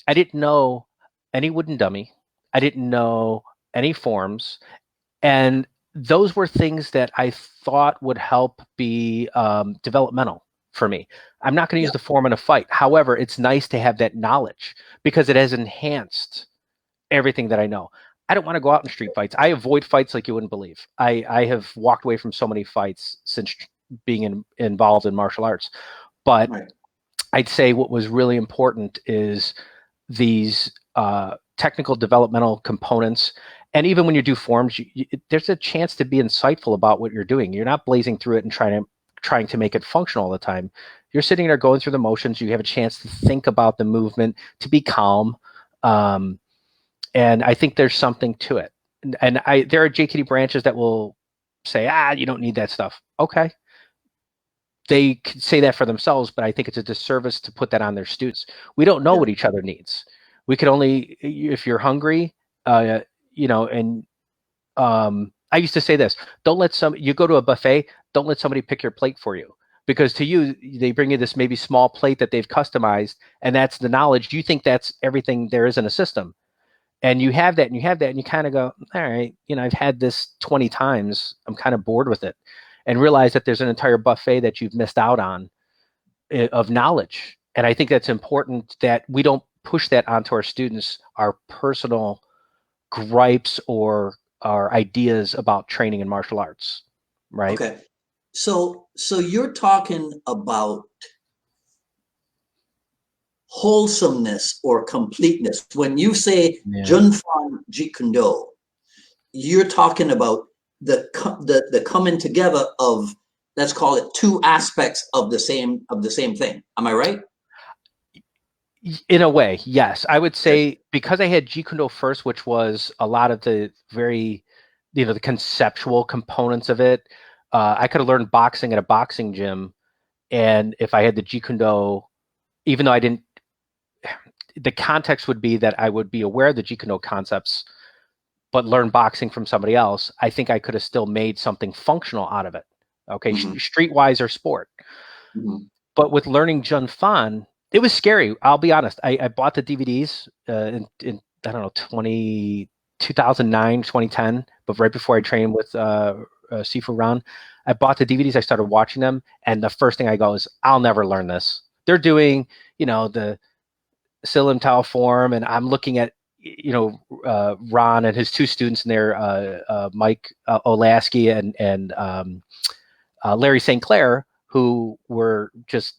I didn't know any wooden dummy. I didn't know any forms, and those were things that I thought would help be developmental for me. I'm not going to use the form in a fight. However, it's nice to have that knowledge because it has enhanced everything that I know. I don't want to go out in street fights. I avoid fights like you wouldn't believe. I have walked away from so many fights since being involved in martial arts. But I'd say what was really important is these technical developmental components. And even when you do forms, there's a chance to be insightful about what you're doing. You're not blazing through it and trying to make it functional all the time. You're sitting there going through the motions. You have a chance to think about the movement, to be calm. And I think there's something to it. And there are JKD branches that will say, you don't need that stuff. Okay. They could say that for themselves, but I think it's a disservice to put that on their students. We don't know what each other needs. We can only, if you're hungry, and I used to say this: don't let you go to a buffet, don't let somebody pick your plate for you, because to you, they bring you this maybe small plate that they've customized, and that's the knowledge. You think that's everything there is in a system, and you have that, and you kind of go, all right, I've had this 20 times. I'm kind of bored with it, and realize that there's an entire buffet that you've missed out on of knowledge. And I think that's important that we don't push that onto our students, our personal gripes or our ideas about training in martial arts, right? Okay. So you're talking about wholesomeness or completeness. When you say Jun Fan Jeet Kune Do, you're talking about the coming together of, let's call it, two aspects of the same thing. Am I right? In a way, yes. I would say, because I had Jeet Kune Do first, which was a lot of the very, the conceptual components of it. I could have learned boxing at a boxing gym, and if I had the Jeet Kune Do, even though I didn't, the context would be that I would be aware of the Jeet Kune Do concepts, but learn boxing from somebody else. I think I could have still made something functional out of it. Okay, streetwise or sport. But with learning Jun Fan, it was scary. I'll be honest. I bought the DVDs in I don't know, 2009, 2010, but right before I trained with Sifu Ran. I bought the DVDs. I started watching them, and the first thing I go is, I'll never learn this. They're doing, the Silim Tao form, and I'm looking at, Ron and his two students in there, Mike Olasky and Larry St. Clair, who were just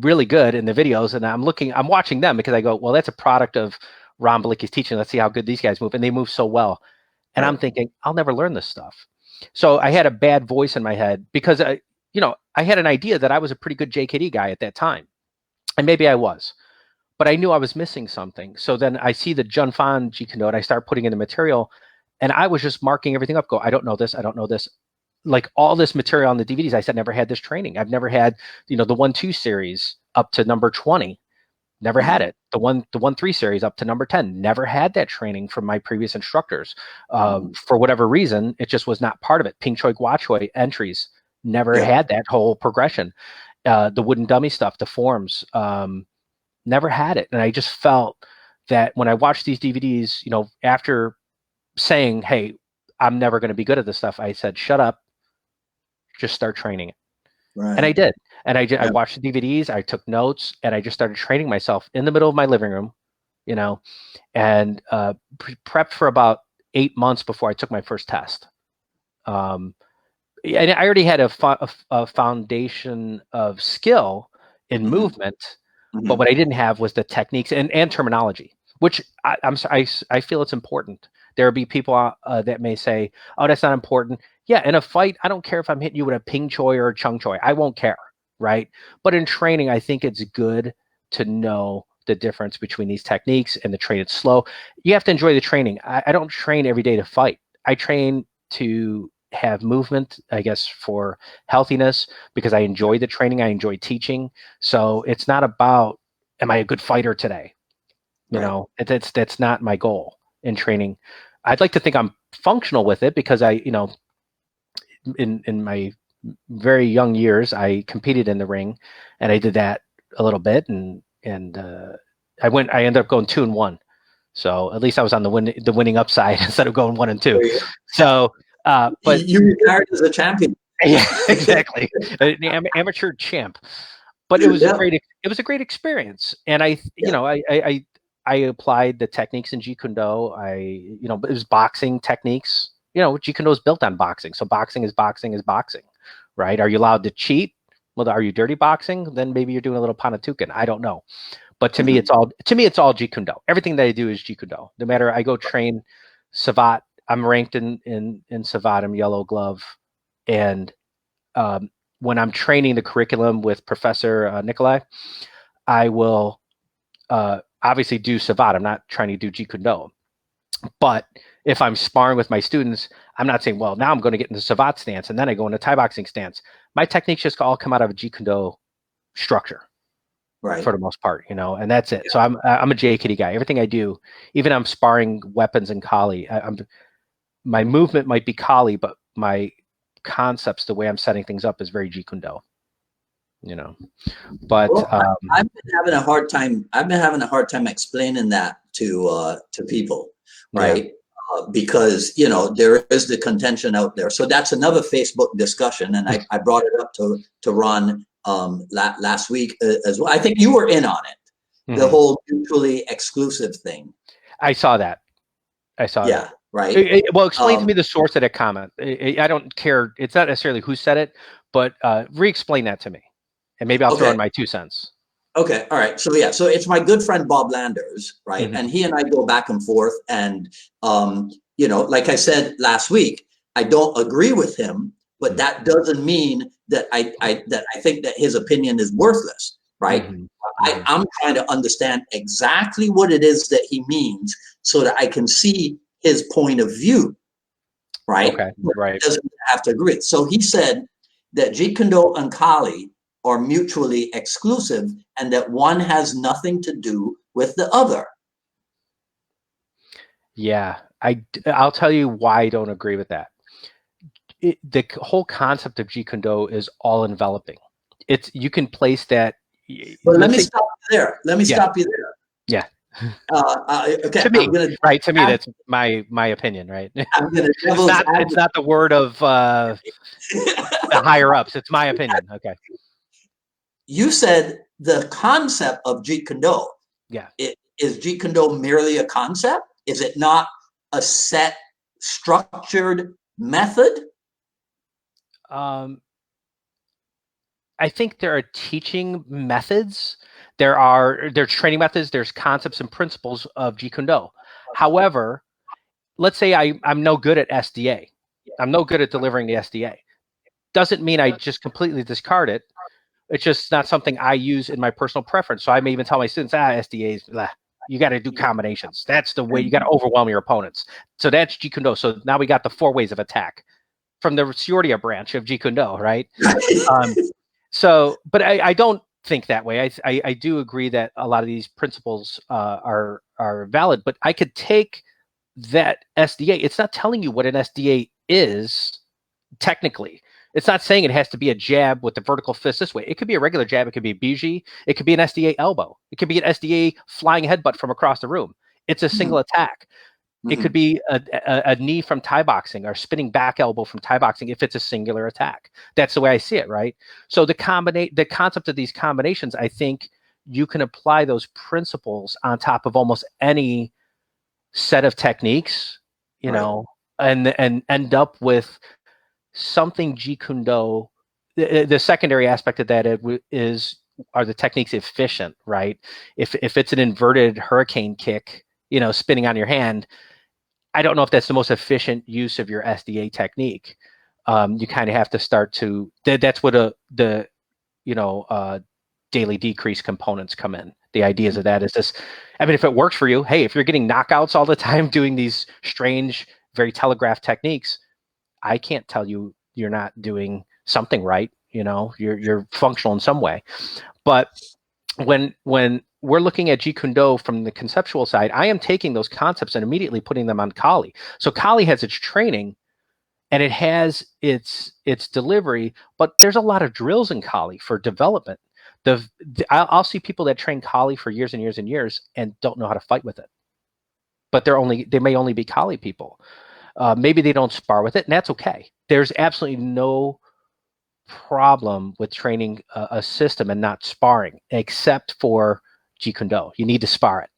really good in the videos. And I'm watching them because I go, well, that's a product of Ron Balicki's teaching. Let's see how good these guys move. And they move so well. And I'm thinking, I'll never learn this stuff. So I had a bad voice in my head because I had an idea that I was a pretty good JKD guy at that time. And maybe I was, but I knew I was missing something. So then I see the Jun Fan Jeet Kune Do, and I start putting in the material, and I was just marking everything up. Go, I don't know this. I don't know this. Like all this material on the DVDs, I said, never had this training. I've never had, the 1-2 series up to number 20. Never had it. The 1-3 series up to number 10. Never had that training from my previous instructors. For whatever reason, it just was not part of it. Ping Choi Gua Choi entries. Never had that whole progression. The wooden dummy stuff, the forms, never had it. And I just felt that when I watched these DVDs, after saying, hey, I'm never going to be good at this stuff, I said, shut up, just start training it. Right. And I did. And I watched the DVDs, I took notes, and I just started training myself in the middle of my living room, and prepped for about 8 months before I took my first test. And I already had a foundation of skill in movement, but what I didn't have was the techniques and terminology, which I feel it's important. There will be people that may say, oh, that's not important. Yeah, in a fight, I don't care if I'm hitting you with a ping choi or a chung choi. I won't care, right? But in training, I think it's good to know the difference between these techniques and the train it slow. You have to enjoy the training. I don't train every day to fight. I train to have movement, I guess, for healthiness, because I enjoy the training. I enjoy teaching. So it's not about, am I a good fighter today? That's not my goal in training. I'd like to think I'm functional with it because in my very young years, I competed in the ring, and I did that a little bit, and I ended up going 2-1. So at least I was on the winning upside instead of going 1-2. So, but you retired as a champion. Yeah, exactly, an amateur champ. But it was it was a great experience, and I applied the techniques in Jeet Kune Do. It was boxing techniques. Jeet Kune Do is built on boxing. So boxing is boxing, right? Are you allowed to cheat? Well, are you dirty boxing? Then maybe you're doing a little Panatukan. I don't know. But to me, it's all Jeet Kune Do. Everything that I do is Jeet Kune Do. No matter I go train Savat, I'm ranked in Savat. I'm yellow glove, and when I'm training the curriculum with Professor Nikolai, I will obviously do Savat. I'm not trying to do Jeet Kune Do. But if I'm sparring with my students, I'm not saying, well, now I'm going to get into Savat stance and then I go into Thai boxing stance. My techniques just all come out of a Jeet Kune Do structure, right? For the most part, and that's it. Yeah. So I'm a JKD guy. Everything I do, even I'm sparring weapons in Kali. My movement might be Kali, but my concepts, the way I'm setting things up, is very Jeet Kune Do. But well, I've been having a hard time. I've been having a hard time explaining that to people, right? Yeah. Because there is the contention out there. So that's another Facebook discussion, and I brought it up to Ron last week as well. I think you were in on it, the whole mutually exclusive thing. I saw that. Yeah, right. Well, explain to me the source of that comment. I don't care. It's not necessarily who said it, but re-explain that to me. And maybe I'll throw in my 2 cents. Okay. All right. So so it's my good friend Bob Landers, right? And he and I go back and forth. And like I said last week, I don't agree with him, but that doesn't mean that I think that his opinion is worthless, right? I'm trying to understand exactly what it is that he means so that I can see his point of view, right? Okay. Right. He doesn't have to agree. So he said that Jeet Kune Do and Kali are mutually exclusive and that one has nothing to do with the other. Yeah, I'll tell you why I don't agree with that. The whole concept of Jeet Kune Do is all enveloping. You can place that. But let me stop you there. Stop you there. Yeah. Okay. To me, To me, that's my opinion, right? It's not the word of the higher ups. It's my opinion. Okay. You said the concept of Jeet Kune Do. Yeah. Is Jeet Kune Do merely a concept? Is it not a set, structured method? I think there are teaching methods. There's training methods. There's concepts and principles of Jeet Kune Do. However, let's say I'm no good at SDA. I'm no good at delivering the SDA. Doesn't mean I just completely discard it. It's just not something I use in my personal preference. So I may even tell my students, SDAs, blah. You got to do combinations. That's the way you got to overwhelm your opponents. So that's Jeet Kune Do. So now we got the 4 ways of attack from the Siordia branch of Jeet Kune Do, right? But I don't think that way. I do agree that a lot of these principles are valid, but I could take that SDA. It's not telling you what an SDA is technically. It's not saying it has to be a jab with the vertical fist this way. It could be a regular jab. It could be a BG. It could be an SDA elbow. It could be an SDA flying headbutt from across the room. It's a single attack. It could be a knee from Thai boxing or spinning back elbow from Thai boxing if it's a singular attack. That's the way I see it, right? So the concept of these combinations, I think you can apply those principles on top of almost any set of techniques, and end up with something Jeet Kune Do. The secondary aspect of that are the techniques efficient, right? If it's an inverted hurricane kick, spinning on your hand, I don't know if that's the most efficient use of your SDA technique. You kind of have to start to. That's what the daily decrease components come in. The ideas of that is this. I mean, if it works for you, hey, if you're getting knockouts all the time doing these strange, very telegraphed techniques, I can't tell you you're not doing something right. You're functional in some way. But when we're looking at Jeet Kune Do from the conceptual side, I am taking those concepts and immediately putting them on Kali. So Kali has its training and it has its delivery, but there's a lot of drills in Kali for development. I'll see people that train Kali for years and years and years and don't know how to fight with it. But they may only be Kali people. Maybe they don't spar with it, and that's okay. There's absolutely no problem with training a system and not sparring, except for Jeet Kune Do. You need to spar it.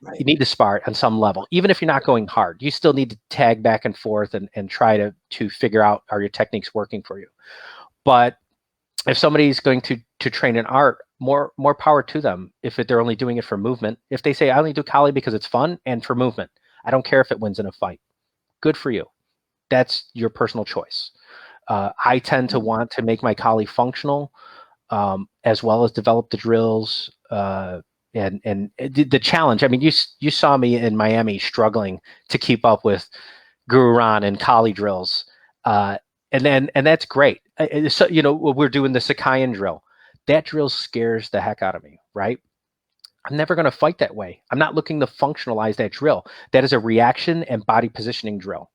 Right. You need to spar it on some level. Even if you're not going hard, you still need to tag back and forth and try to figure out, are your techniques working for you? But if somebody's going to train an art, more power to them. If they're only doing it for movement, if they say I only do Kali because it's fun and for movement, I don't care if it wins in a fight. Good for you. That's your personal choice. I tend to want to make my Kali functional, as well as develop the drills. And the challenge. I mean, you saw me in Miami struggling to keep up with Guru Ron and Kali drills, and that's great. So we're doing the Sakayan drill. That drill scares the heck out of me, right? I'm never going to fight that way. I'm not looking to functionalize that drill. That is a reaction and body positioning drill.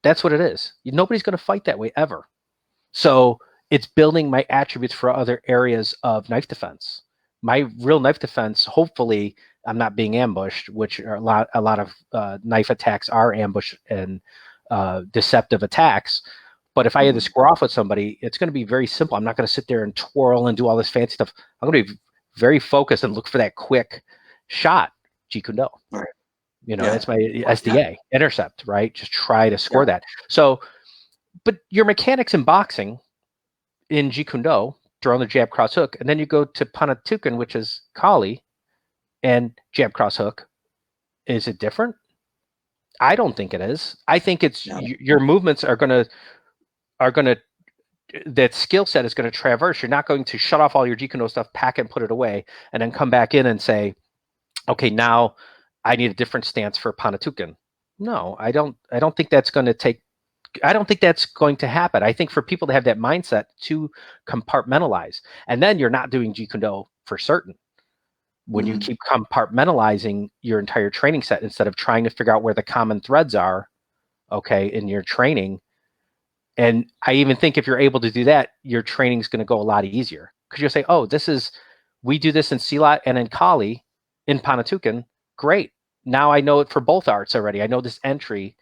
That's what it is. Nobody's going to fight that way ever. So it's building my attributes for other areas of knife defense. My real knife defense, hopefully, I'm not being ambushed, which are a lot of knife attacks are ambush and deceptive attacks. But if I had to square off with somebody, it's going to be very simple. I'm not going to sit there and twirl and do all this fancy stuff. I'm going to be very focused and look for that quick shot, Jeet Kune Do. Right. That's my SDA, intercept, right? Just try to score that. So, but your mechanics in boxing, in Jeet Kune Do, throwing the jab, cross hook, and then you go to Panatukan, which is Kali, and jab, cross hook. Is it different? I don't think it is. I think it's your movements are gonna that skill set is going to traverse. You're not going to shut off all your Jeet Kune Do stuff, pack it and put it away, and then come back in and say, okay, now I need a different stance for Panatukan. No, I don't think that's going to take. I don't think that's going to happen. I think for people to have that mindset to compartmentalize, and then you're not doing Jeet Kune Do for certain. When you keep compartmentalizing your entire training set instead of trying to figure out where the common threads are, okay, in your training. And I even think if you're able to do that, your training is going to go a lot easier because you'll say, oh, we do this in Silat and in Kali, in Panatukan. Great. Now I know it for both arts already. I know this entry,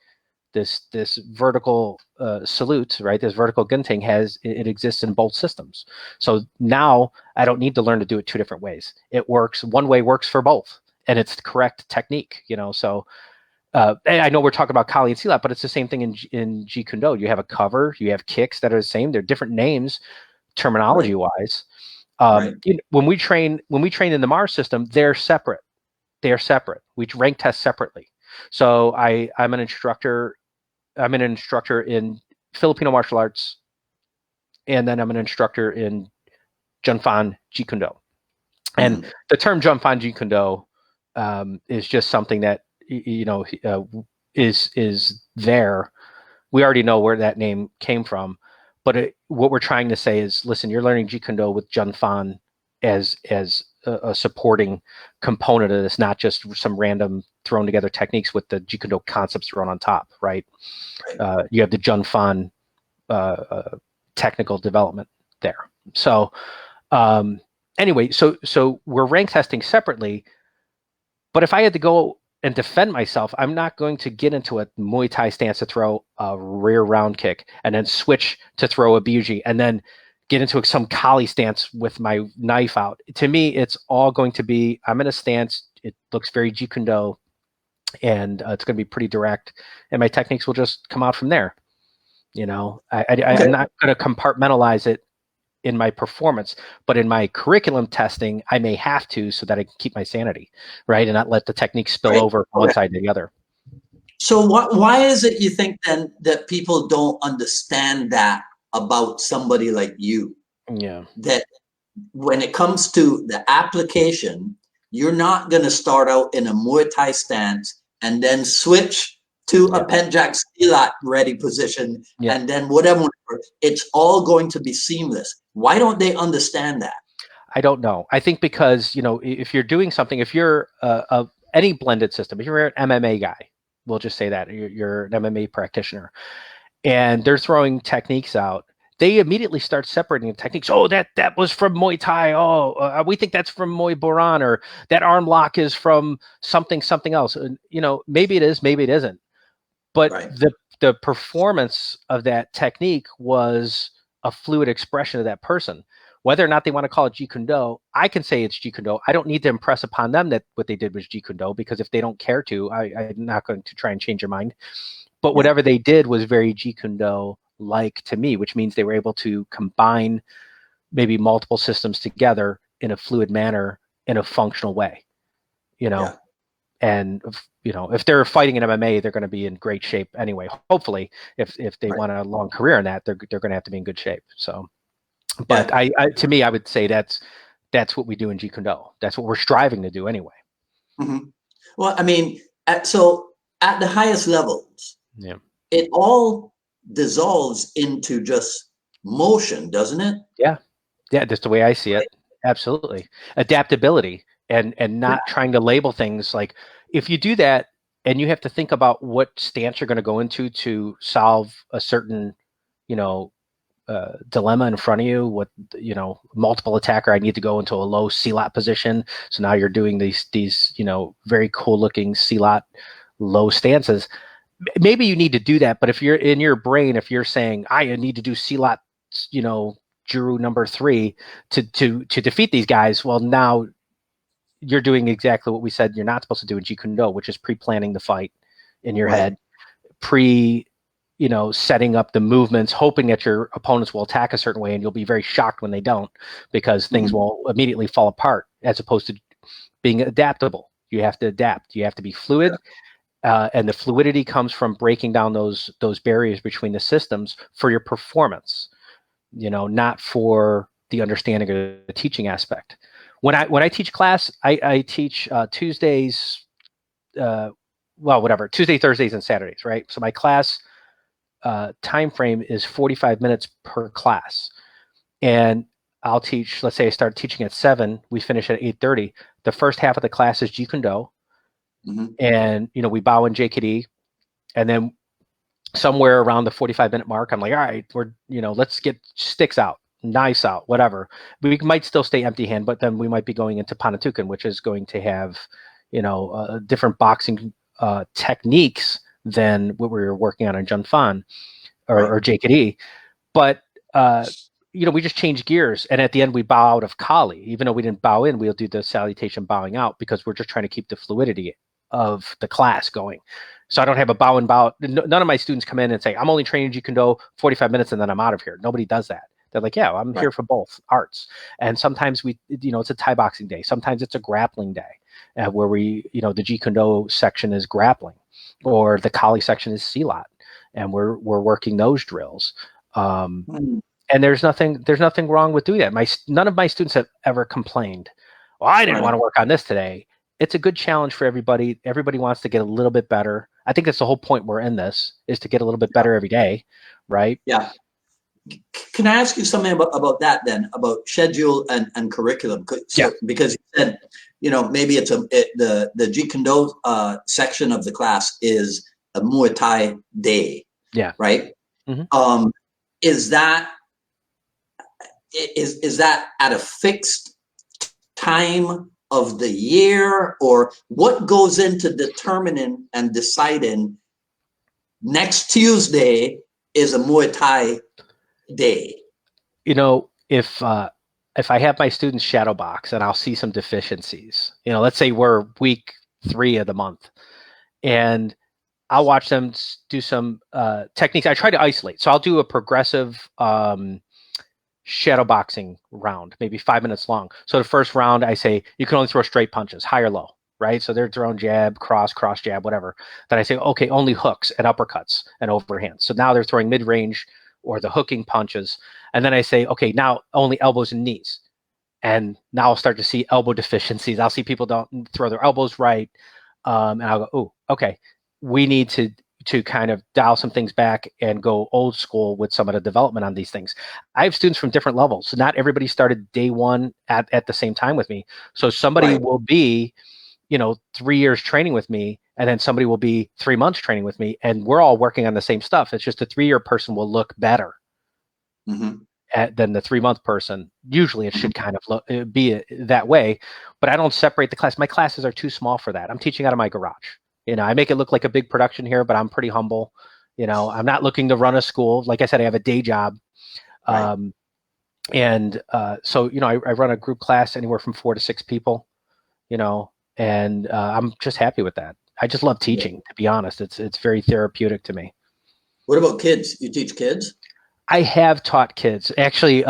this vertical salute, right? This vertical gunting it exists in both systems. So now I don't need to learn to do it two different ways. It works. One way works for both, and it's the correct technique, So I know we're talking about Kali and Silat, but it's the same thing in Jeet Kune Do. You have a cover, you have kicks that are the same. They're different names, terminology wise. When we train in the Mars system, they're separate. They are separate. We rank test separately. So I'm an instructor. I'm an instructor in Filipino martial arts, and then I'm an instructor in Junfan Jeet Kune Do. And the term Junfan Jeet Kune Do is just something that is there. We already know where that name came from, but what we're trying to say is, listen, you're learning Jeet Kune Do with Junfan as a supporting component of this, not just some random thrown together techniques with the Jeet Kune Do concepts thrown on top, right? You have the Junfan technical development there. So anyway, so we're rank testing separately, but if I had to go and defend myself, I'm not going to get into a Muay Thai stance to throw a rear round kick and then switch to throw a Buji and then get into some Kali stance with my knife out. To me, it's all going to be, I'm in a stance, it looks very Jeet Kune Do, and it's going to be pretty direct, and my techniques will just come out from there. I'm not going to compartmentalize it in my performance, but in my curriculum testing, I may have to so that I can keep my sanity, right, and not let the technique spill over from one side to the other. So why is it you think then that people don't understand that about somebody like you? Yeah. That when it comes to the application, you're not going to start out in a Muay Thai stance and then switch to a Penjak Silat ready position and then whatever. It's all going to be seamless. Why don't they understand that? I don't know. I think because, if you're doing something, if you're any blended system, if you're an MMA guy, we'll just say that you're an MMA practitioner, and they're throwing techniques out, they immediately start separating the techniques. Oh, that was from Muay Thai. Oh, we think that's from Muay Boran, or that arm lock is from something else. And, maybe it is, maybe it isn't. But the performance of that technique was a fluid expression of that person. Whether or not they want to call it Jeet Kune Do, I can say it's Jeet Kune Do. I don't need to impress upon them that what they did was Jeet Kune Do, because if they don't care to, I'm not going to try and change their mind. But whatever they did was very Jeet Kune Do like to me, which means they were able to combine maybe multiple systems together in a fluid manner in a functional way, you know. Yeah. And you know, if they're fighting in MMA, they're going to be in great shape anyway. Hopefully, if they Right. want a long career in that, they're going to have to be in good shape. So, but Yeah. to me, I would say that's what we do in Jeet Kune Do. That's what we're striving to do anyway. Mm-hmm. Well, I mean, so at the highest levels, Yeah. it all dissolves into just motion, doesn't it? Yeah. Yeah. That's the way I see Right. it. Absolutely. Adaptability and Yeah. not trying to label things. Like if you do that and you have to think about what stance you're going to go into to solve a certain, you know, dilemma in front of you, what, you know, multiple attacker, I need to go into a low C-lot position. So now you're doing these, you know, very cool looking C-lot low stances. Maybe you need to do that, but if you're in your brain, if you're saying I need to do C-lot, you know, Juru number 3 to defeat these guys, well, now you're doing exactly what we said you're not supposed to do in Jeet Kune Do, which is pre-planning the fight in your Right. head, you know, setting up the movements, hoping that your opponents will attack a certain way, and you'll be very shocked when they don't, because things Mm-hmm. will immediately fall apart. As opposed to being adaptable, you have to adapt. You have to be fluid, and the fluidity comes from breaking down those barriers between the systems for your performance. You know, not for the understanding or the teaching aspect. When I teach class, I teach Tuesdays, well, whatever, Tuesday, Thursdays, and Saturdays, right? So my class time frame is 45 minutes per class, and I'll teach. Let's say I start teaching at 7, we finish at 8:30. The first half of the class is Jeet Kune Do, Mm-hmm. and you know we bow in JKD, and then somewhere around the 45-minute mark, I'm like, all right, we're, you know, let's get sticks out, knives out, whatever. We might still stay empty hand, but then we might be going into Panatukan, which is going to have, you know, different boxing techniques than what we were working on in Junfan Right. or JKD. But you know, we just change gears, and at the end we bow out of Kali. Even though we didn't bow in, we'll do the salutation bowing out, because we're just trying to keep the fluidity of the class going. So I don't have a bow and bow. None of my students come in and say, I'm only training Jeet Kune Do 45 minutes and then I'm out of here. Nobody does that. They're like, yeah, I'm Right. here for both arts. And sometimes we, you know, it's a Thai boxing day. Sometimes it's a grappling day, where we, you know, the Jeet Kune Do section is grappling, or the Kali section is Silat, and we're working those drills. Mm-hmm. And there's nothing wrong with doing that. None of my students have ever complained, well, I didn't Right. want to work on this today. It's a good challenge for everybody. Everybody wants to get a little bit better. I think that's the whole point we're in this, is to get a little bit better every day, right? Yeah. Can I ask you something about that then, about schedule and curriculum? So, Yeah. because you said, you know, maybe it's the Jeet Kune Do section of the class is a Muay Thai day, Yeah. right? Mm-hmm. Is that at a fixed time of the year, or what goes into determining and deciding next Tuesday is a Muay Thai day? You know, if I have my students shadow box and I'll see some deficiencies, you know, let's say we're week 3 of the month, and I'll watch them do some techniques. I try to isolate. So I'll do a progressive shadow boxing round, maybe 5 minutes long. So the first round, I say, you can only throw straight punches, high or low, right? So they're throwing jab, cross jab, whatever. Then I say, okay, only hooks and uppercuts and overhands. So now they're throwing mid-range or the hooking punches. And then I say, okay, now only elbows and knees. And now I'll start to see elbow deficiencies. I'll see people don't throw their elbows right. And I'll go, oh, okay, we need to kind of dial some things back and go old school with some of the development on these things. I have students from different levels. So not everybody started day one at the same time with me. So somebody Right. will be, you know, 3 years training with me, and then somebody will be 3 months training with me, and we're all working on the same stuff. It's just a 3-year person will look better Mm-hmm. than the 3-month person. Usually it should kind of be that way, but I don't separate the class. My classes are too small for that. I'm teaching out of my garage. You know, I make it look like a big production here, but I'm pretty humble. You know, I'm not looking to run a school. Like I said, I have a day job. Right. And so, you know, I run a group class anywhere from 4 to 6 people, you know, and I'm just happy with that. I just love teaching, to be honest. It's very therapeutic to me. What about kids? You teach kids? I have taught kids. Actually,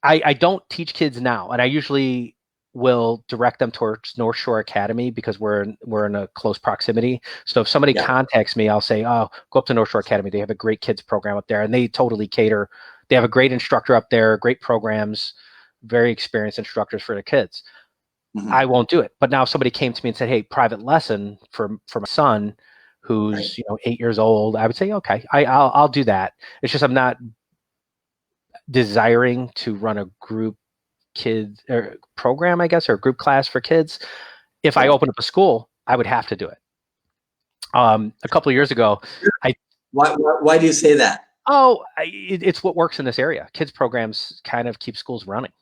I don't teach kids now, and I usually will direct them towards North Shore Academy because we're in a close proximity. So if somebody contacts me, I'll say, "Oh, go up to North Shore Academy. They have a great kids program up there, and they totally cater. They have a great instructor up there, great programs, very experienced instructors for the kids." I won't do it. But now if somebody came to me and said, "Hey, private lesson for my son, who's 8 years old," I would say, "Okay, I'll do that." It's just I'm not desiring to run a group kids or program, I guess, or a group class for kids. If I open up a school, I would have to do it. A couple of years ago, Why do you say that? It's what works in this area. Kids programs kind of keep schools running.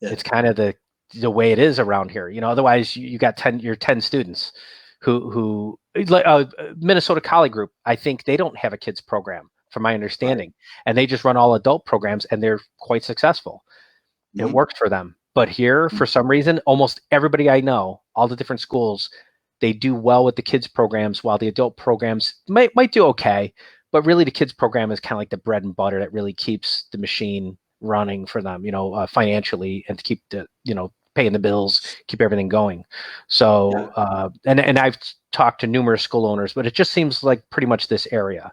Yeah. It's kind of the way it is around here. Otherwise you got 10 students who like Minnesota College Group. I think they don't have a kids program, from my understanding, and they just run all adult programs, and they're quite successful. It works for them. But here, for some reason, almost everybody I know, all the different schools, they do well with the kids programs, while the adult programs might do okay. But really, the kids program is kind of like the bread and butter that really keeps the machine running for them, financially, and to keep the, paying the bills, keep everything going. So, and I've talked to numerous school owners, but it just seems like pretty much this area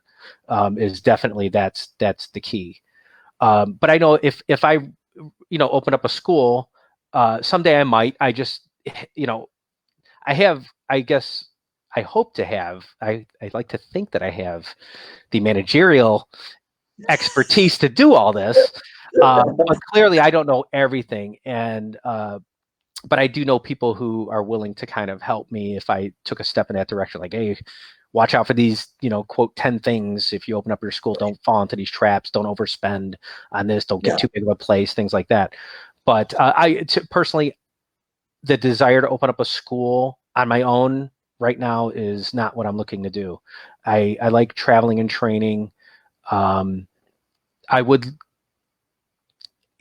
is definitely that's the key. But I know if I open up a school, someday I might. I just, I have, I guess, I hope to have. I like to think that I have the managerial expertise to do all this, but clearly I don't know everything. And but I do know people who are willing to kind of help me if I took a step in that direction. Like, hey, watch out for these, quote, 10 things. If you open up your school, don't fall into these traps. Don't overspend on this. Don't get too big of a place, things like that. But personally, the desire to open up a school on my own right now is not what I'm looking to do. I like traveling and training. I would,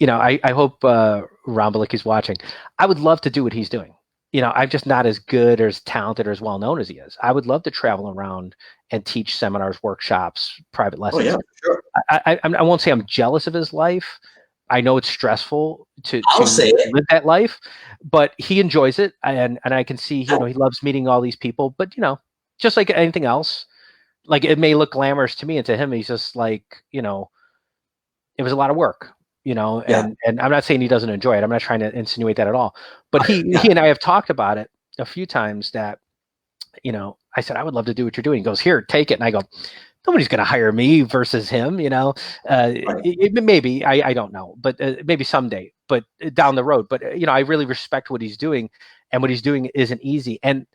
I hope Ron Balicki's watching. I would love to do what he's doing. I'm just not as good or as talented or as well known as he is. I would love to travel around and teach seminars, workshops, private lessons. Oh, yeah, sure. I won't say I'm jealous of his life. I know it's stressful to live that life, but he enjoys it, and I can see he loves meeting all these people. But just like anything else, like it may look glamorous to me, and to him, he's just like it was a lot of work. And I'm not saying he doesn't enjoy it. I'm not trying to insinuate that at all. But he and I have talked about it a few times that, I said, I would love to do what you're doing. He goes, here, take it. And I go, nobody's going to hire me versus him, maybe, I don't know, but maybe someday, but down the road. But, I really respect what he's doing, and what he's doing isn't easy. And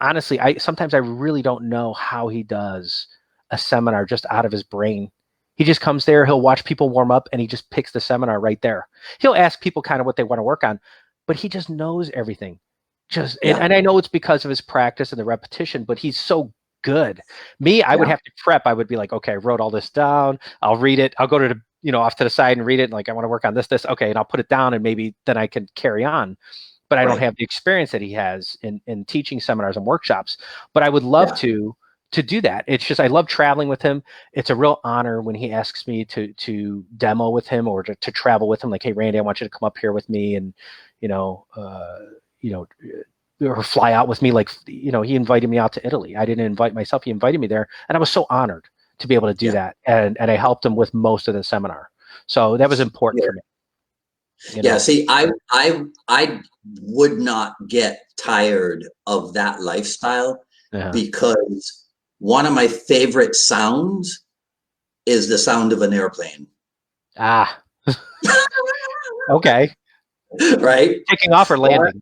honestly, sometimes I really don't know how he does a seminar just out of his brain. He just comes there, he'll watch people warm up, and he just picks the seminar right there. He'll ask people kind of what they want to work on, but he just knows everything. And I know it's because of his practice and the repetition, but he's so good. Me, I would have to prep. I would be like, okay, I wrote all this down. I'll read it. I'll go to the, off to the side and read it. And like, I want to work on this. Okay. And I'll put it down, and maybe then I can carry on. But I don't have the experience that he has in teaching seminars and workshops. But I would love to do that. It's just, I love traveling with him. It's a real honor when he asks me to demo with him, or to travel with him. Like, hey, Randy, I want you to come up here with me, and, or fly out with me. Like, he invited me out to Italy. I didn't invite myself. He invited me there, and I was so honored to be able to do that. And I helped him with most of the seminar. So that was important for me. See, I would not get tired of that lifestyle, because one of my favorite sounds is the sound of an airplane. Okay. Right? Taking off or landing?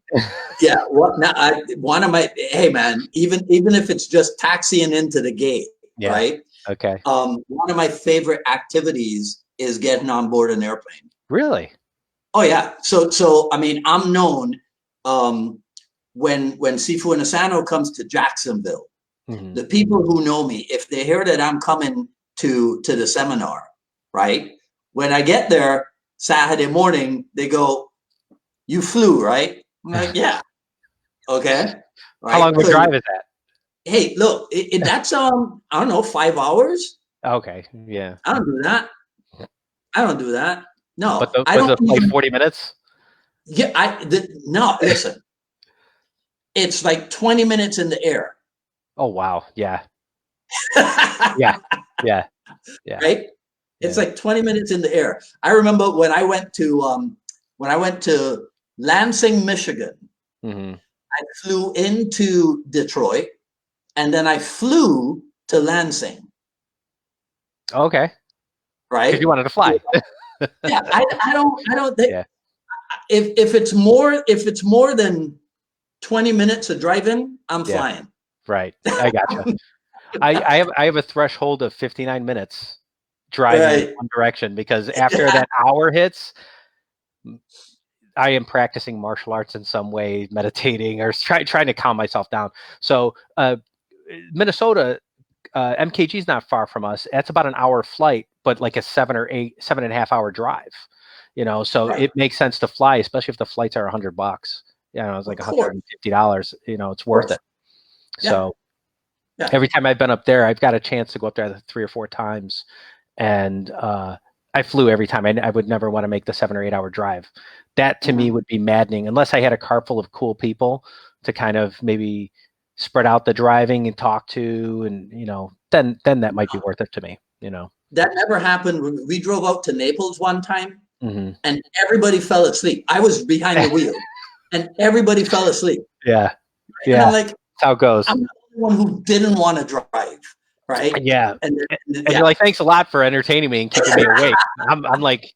One of my, hey man, even if it's just taxiing into the gate, right? Okay. One of my favorite activities is getting on board an airplane. Really? Oh yeah. So I mean, I'm known when Sifu and Asano comes to Jacksonville, the people who know me, if they hear that I'm coming to the seminar, right? When I get there Saturday morning, they go, "You flew, right?" I'm like, "Yeah." Okay. Right? How long of a drive is that? Hey, look, that's I don't know, 5 hours. Okay. Yeah. I don't do that. But No, the, I was don't it like even. 40 minutes? Yeah, no. Listen, it's like 20 minutes in the air. Oh, wow. Yeah. Yeah. Yeah. Yeah. Right? It's Yeah. like 20 minutes in the air. I remember when I went to Lansing, Michigan. Mm-hmm. I flew into Detroit, and then I flew to Lansing. Okay. Because Right? you wanted to fly. Yeah, I don't think Yeah. if it's more than 20 minutes of driving, I'm Yeah. flying. Right. I gotcha. I have a threshold of 59 minutes driving in Right. one direction, because after that hour hits, I am practicing martial arts in some way, meditating, or trying to calm myself down. So Minnesota, MKG is not far from us. That's about an hour flight, but like a 7.5 hour drive. So Right. it makes sense to fly, especially if the flights are $100. It's like Of course. $150. It's Of worth course. it. Yeah. So Yeah. every time I've been up there, I've got a chance to go up there 3 or 4 times, and I flew every time. I would never want to make the 7 or 8 hour drive. That to me would be maddening, unless I had a car full of cool people to kind of maybe spread out the driving and talk to, and then that might be worth it to me. That never happened. We drove out to Naples one time, Mm-hmm. and everybody fell asleep. I was behind the wheel, and everybody fell asleep. Yeah, And I'm yeah, like, that's how it goes. I'm the one who didn't want to drive, right? Yeah, And and yeah, you're like, thanks a lot for entertaining me and keeping me awake. I'm like,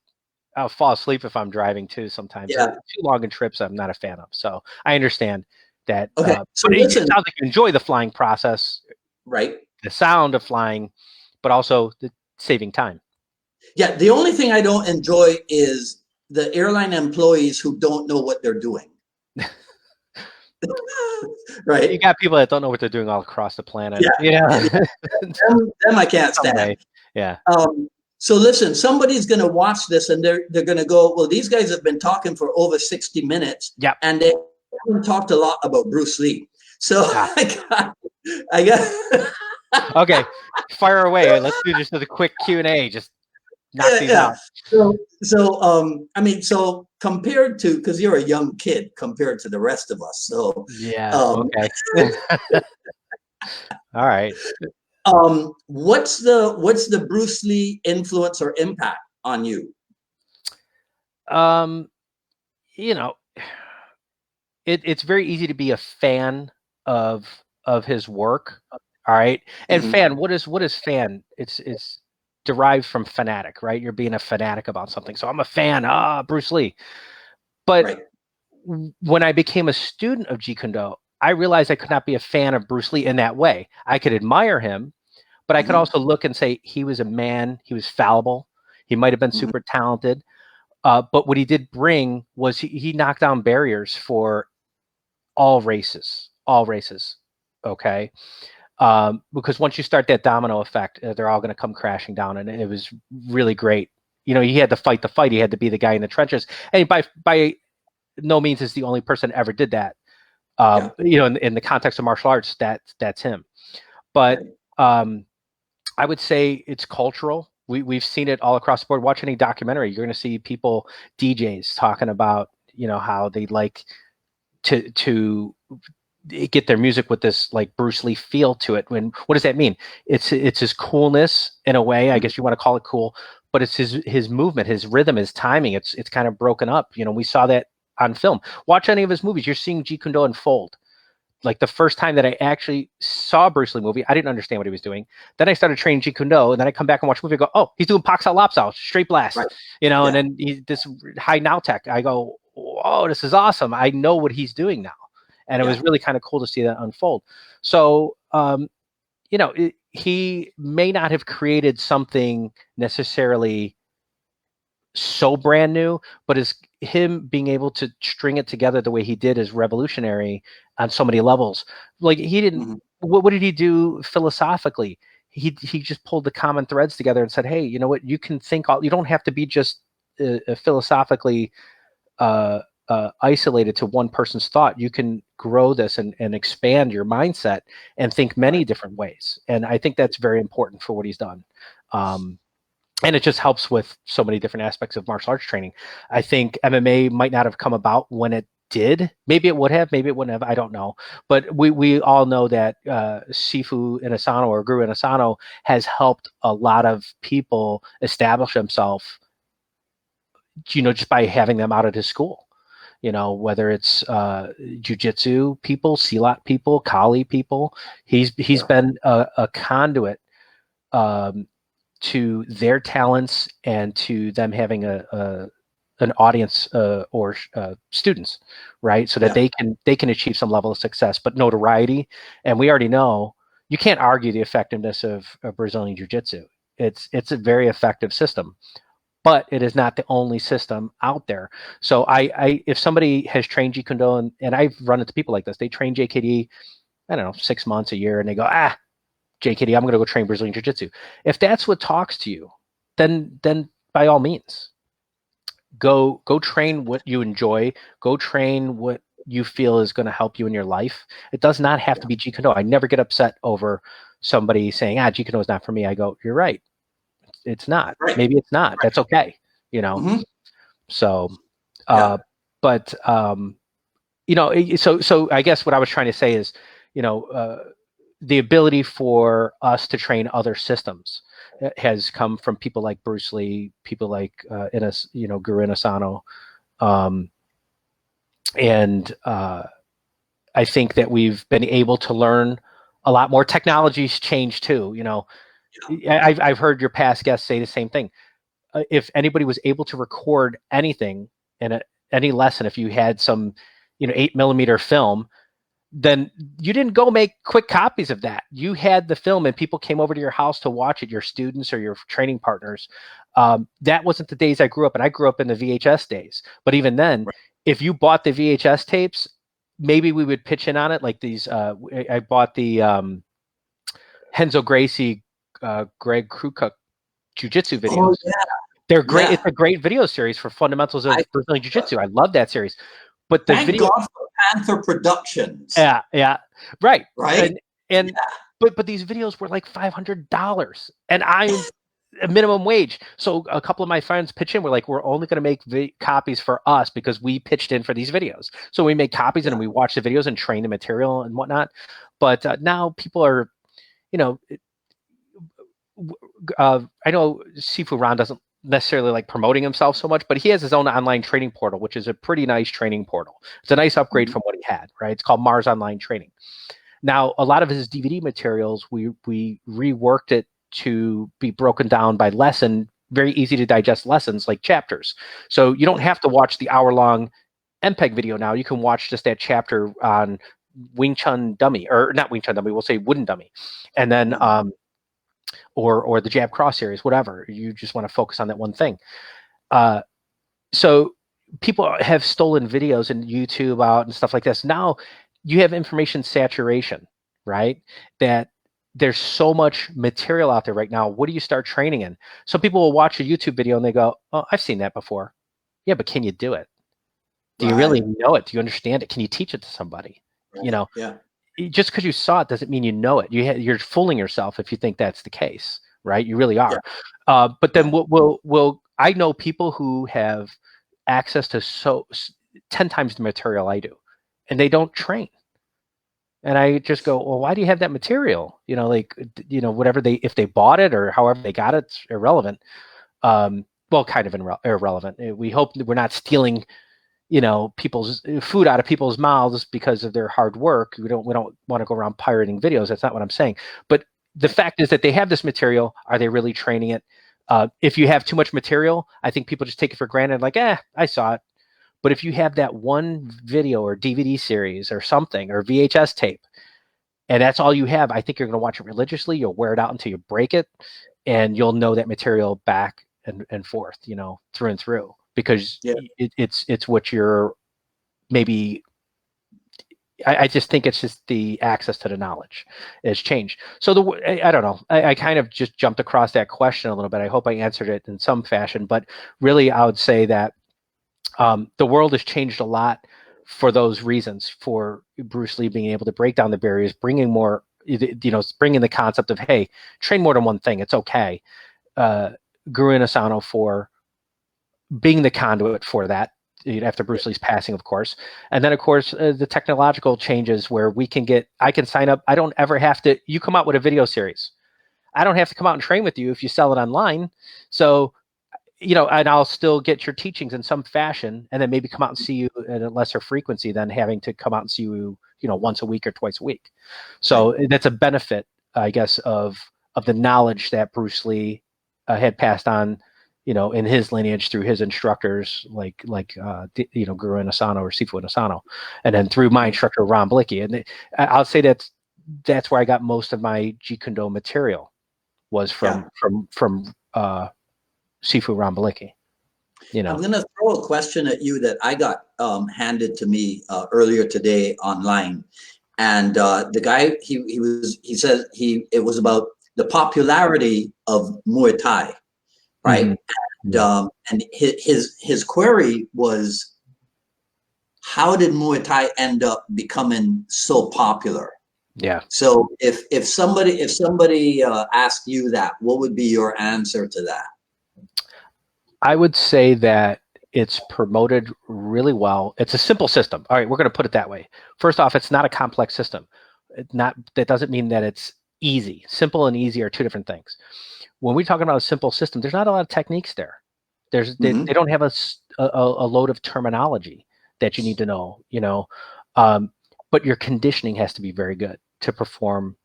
I'll fall asleep if I'm driving too sometimes. yeah. Too long in trips, I'm not a fan of. So I understand that. Okay, so But it listen, sounds like you enjoy the flying process, right? the sound of flying, but also the saving time. Yeah, the only thing I don't enjoy is the airline employees who don't know what they're doing. You Right? got people that don't know what they're doing all across the planet. Yeah, them I can't Someday. stand. Yeah. So listen, somebody's going to watch this and they're going to go, well, these guys have been talking for over 60 minutes, Yep. and they haven't talked a lot about Bruce Lee. So I got Okay, fire away. Let's do just a quick Q&A. Just knock these yeah. out. So compared to, because you're a young kid compared to the rest of us, so Yeah. Okay. All right. what's the Bruce Lee influence or impact on you? Um, you know, it's very easy to be a fan of his work. All right. And fan, what is fan? It's derived from fanatic, right? You're being a fanatic about something. So I'm a fan, Bruce Lee. But Right. when I became a student of Jeet Kune Do, I realized I could not be a fan of Bruce Lee in that way. I could admire him, but I could also look and say he was a man, he was fallible, he might have been super talented. But what he did bring was he knocked down barriers for all races, okay? Because once you start that domino effect, they're all going to come crashing down, and it was really great. He had to fight the fight. He had to be the guy in the trenches, and by no means is the only person that ever did that. In the context of martial arts, that's him. But I would say it's cultural. We've seen it all across the board. Watch any documentary, you're going to see people, DJs, talking about how they like to get their music with this like Bruce Lee feel to it. What does that mean? It's his coolness in a way. I guess you want to call it cool, but it's his movement, his rhythm, his timing. It's kind of broken up. We saw that on film. Watch any of his movies. You're seeing Jeet Kune Do unfold. Like the first time that I actually saw a Bruce Lee movie, I didn't understand what he was doing. Then I started training Jeet Kune Do, and then I come back and watch a movie and go, oh, he's doing Pak Sao Lap Sao, straight blast, Right. and then this high now tech. I go, whoa, this is awesome. I know what he's doing now. And it was really kind of cool to see that unfold. So, he may not have created something necessarily so brand new, but him being able to string it together the way he did is revolutionary on so many levels. Like he didn't. What did he do philosophically? He just pulled the common threads together and said, hey, you know what? You can think all. You don't have to be just philosophically isolated to one person's thought. You can grow this and expand your mindset and think many different ways. And I think that's very important for what he's done. and it just helps with so many different aspects of martial arts training. I think MMA might not have come about when it did. Maybe it would have, maybe it wouldn't have. I don't know. But we all know that Sifu Inasano or Guru Inasano has helped a lot of people establish themselves, just by having them out of his school. Whether it's jujitsu people, silat people, kali people, he's been a conduit to their talents and to them having an audience or students, right? So that they can achieve some level of success, but notoriety. And we already know you can't argue the effectiveness of Brazilian Jiu-Jitsu. It's a very effective system, but it is not the only system out there. So I if somebody has trained Jeet Kune Do, and I've run into people like this, they train JKD, I don't know, 6 months, a year, and they go, JKD, I'm going to go train Brazilian Jiu-Jitsu. If that's what talks to you, then by all means, go train what you enjoy. Go train what you feel is going to help you in your life. It does not have to be Jeet Kune Do. I never get upset over somebody saying, Jeet Kune Do is not for me. I go, you're right. It's not. Right. Maybe it's not. Right. That's okay. Mm-hmm. So, but so I guess what I was trying to say is, the ability for us to train other systems has come from people like Bruce Lee, people like Guru Inasano, and I think that we've been able to learn a lot more. Technology's changed too. I've heard your past guests say the same thing. If anybody was able to record anything in any lesson, if you had some 8mm film, then you didn't go make quick copies of that. You had the film and people came over to your house to watch it, your students or your training partners. That wasn't the days I grew up, and I grew up in the VHS days. But even then, if you bought the VHS tapes, maybe we would pitch in on it. Like these, I bought the Renzo Gracie, Greg Krukuk Jiu-Jitsu videos. Oh, yeah. They're great. Yeah. It's a great video series for fundamentals of Brazilian Jiu-Jitsu. I love that series. But the Thank God for Panther Productions. Yeah, right. And but these videos were like $500, and I'm a minimum wage. So a couple of my friends pitch in. We're like, we're only going to make copies for us because we pitched in for these videos. So we make copies and we watch the videos and train the material and whatnot. But now people are, I know Sifu Ron doesn't necessarily like promoting himself so much, but he has his own online training portal, which is a pretty nice training portal. It's a nice upgrade from what he had, right? It's called Mars Online Training. Now, a lot of his DVD materials, we reworked it to be broken down by lesson, very easy to digest lessons like chapters. So you don't have to watch the hour-long MPEG video now. You can watch just that chapter on Wing Chun Dummy, or not Wing Chun Dummy, we'll say Wooden Dummy. And then or the jab cross series, whatever. You just want to focus on that one thing. So people have stolen videos and YouTube out and stuff like this. Now you have information saturation, right? That there's so much material out there right now. What do you start training in? Some people will watch a YouTube video and they go, oh, I've seen that before. Yeah, but can you do it? Do you really know it? Do you understand it? Can you teach it to somebody? Yeah. Just because you saw it doesn't mean you know it. You're fooling yourself if you think that's the case, right? You really are. Yeah. But then we'll I know people who have access to 10 times the material I do, and they don't train. And I just go, well, why do you have that material? Whatever if they bought it or however they got it, it's irrelevant. Well, kind of irrelevant. We hope that we're not stealing people's food out of people's mouths because of their hard work. We don't want to go around pirating videos. That's not what I'm saying. But the fact is that they have this material. Are they really training it? If you have too much material, I think people just take it for granted. Like, I saw it. But if you have that one video or DVD series or something or VHS tape, and that's all you have, I think you're going to watch it religiously. You'll wear it out until you break it, and you'll know that material back and forth, through and through. Because it's what you're maybe. I just think it's just the access to the knowledge has changed. So I don't know. I kind of just jumped across that question a little bit. I hope I answered it in some fashion, but really I would say that the world has changed a lot for those reasons. For Bruce Lee being able to break down the barriers, bringing more, bringing the concept of, hey, train more than one thing. It's okay. Guru Asano for being the conduit for that, after Bruce Lee's passing, of course. And then, of course, the technological changes where I can sign up. I don't ever have to, you come out with a video series. I don't have to come out and train with you if you sell it online. So, and I'll still get your teachings in some fashion, and then maybe come out and see you at a lesser frequency than having to come out and see you, once a week or twice a week. So that's a benefit, I guess, of the knowledge that Bruce Lee had passed on, in his lineage through his instructors, like Guru Asano or Sifu Asano, and then through my instructor Ron Blicky. And I'll say that's where I got most of my Jeet Kune Do material, was from Sifu Ron Blicky. I'm going to throw a question at you that I got handed to me earlier today online, and the guy he said it was about the popularity of Muay Thai, right? Mm-hmm. And his query was, how did Muay Thai end up becoming so popular? Yeah. So if somebody asked you that, what would be your answer to that? I would say that it's promoted really well. It's a simple system. All right, we're going to put it that way. First off, it's not a complex system. That doesn't mean that it's easy. Simple and easy are two different things. When we're talking about a simple system, there's not a lot of techniques there. They don't have a load of terminology that you need to know, but your conditioning has to be very good to perform,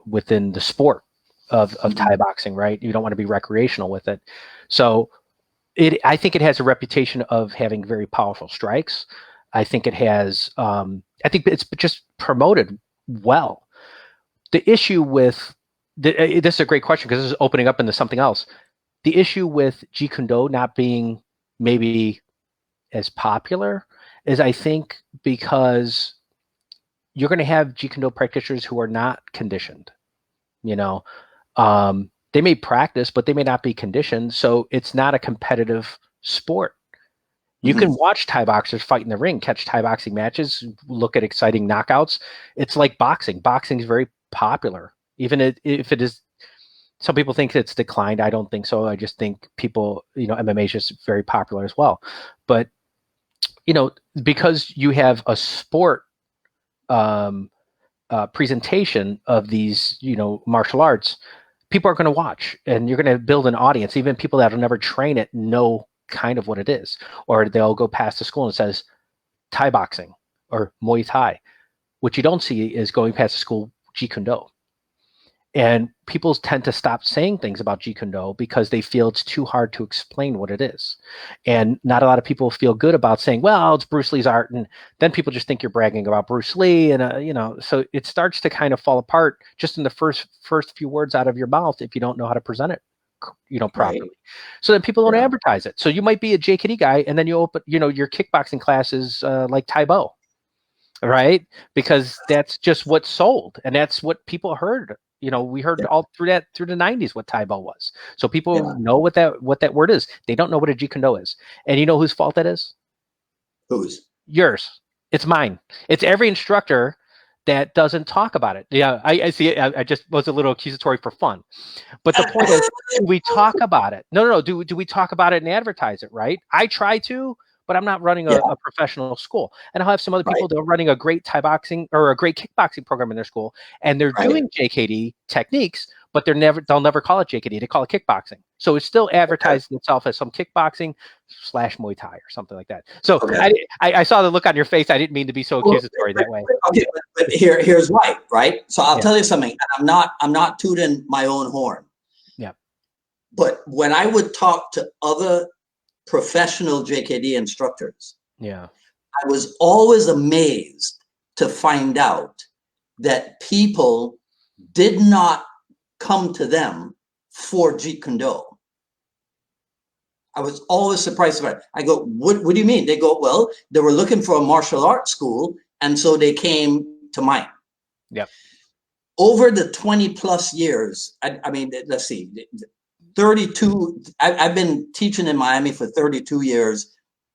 within the sport of Thai boxing, right? You don't want to be recreational with it. So I think it has a reputation of having very powerful strikes. I think it has, I think it's just promoted well. The issue with, this is a great question because this is opening up into something else. The issue with Jeet Kune Do not being maybe as popular is, I think, because you're going to have Jeet Kune Do practitioners who are not conditioned. They may practice, but they may not be conditioned. So it's not a competitive sport. You can watch Thai boxers fight in the ring, catch Thai boxing matches, look at exciting knockouts. It's like boxing. Boxing is very popular, even if it is. Some people think it's declined. I don't think so. I just think people, MMA is just very popular as well. But, because you have a sport presentation of these, martial arts, people are going to watch, and you're going to build an audience. Even people that will never train it know kind of what it is, or they'll go past the school and it says Thai boxing or Muay Thai. What you don't see is going past the school Jeet Kune Do. And people tend to stop saying things about Jeet Kune Do because they feel it's too hard to explain what it is. And not a lot of people feel good about saying, well, it's Bruce Lee's art. And then people just think you're bragging about Bruce Lee. And, so it starts to kind of fall apart just in the first few words out of your mouth if you don't know how to present it, properly. Right. So then people don't advertise it. So you might be a JKD guy, and then you open, your kickboxing classes like Tai Bo. Right? Because that's just what sold. And that's what people heard. We heard all through the 90s what Tai Bo was. So people know what that word is. They don't know what a Jeet Kune Do is. And you know whose fault that is? Whose? Yours. It's mine. It's every instructor that doesn't talk about it. Yeah, I see. I just was a little accusatory for fun. But the point is, do we talk about it? No. Do we talk about it and advertise it, right? I try to, but I'm not running a professional school. And I'll have some other people that are running a great Thai boxing or a great kickboxing program in their school, and they're doing JKD techniques, but they'll never call it JKD. They call it kickboxing. So it's still advertising itself as some kickboxing / Muay Thai or something like that. So I saw the look on your face. I didn't mean to be so accusatory that way. Okay, but here's why, right? So I'll tell you something. I'm not tooting my own horn. Yeah. But when I would talk to other professional JKD instructors, I was always amazed to find out that people did not come to them for Jeet Kune Do. I was always surprised about it. I go, what do you mean? They go, well, they were looking for a martial arts school, and so they came to mine. Yep. Over the 20 plus years, I mean, let's see, 32, I've been teaching in Miami for 32 years.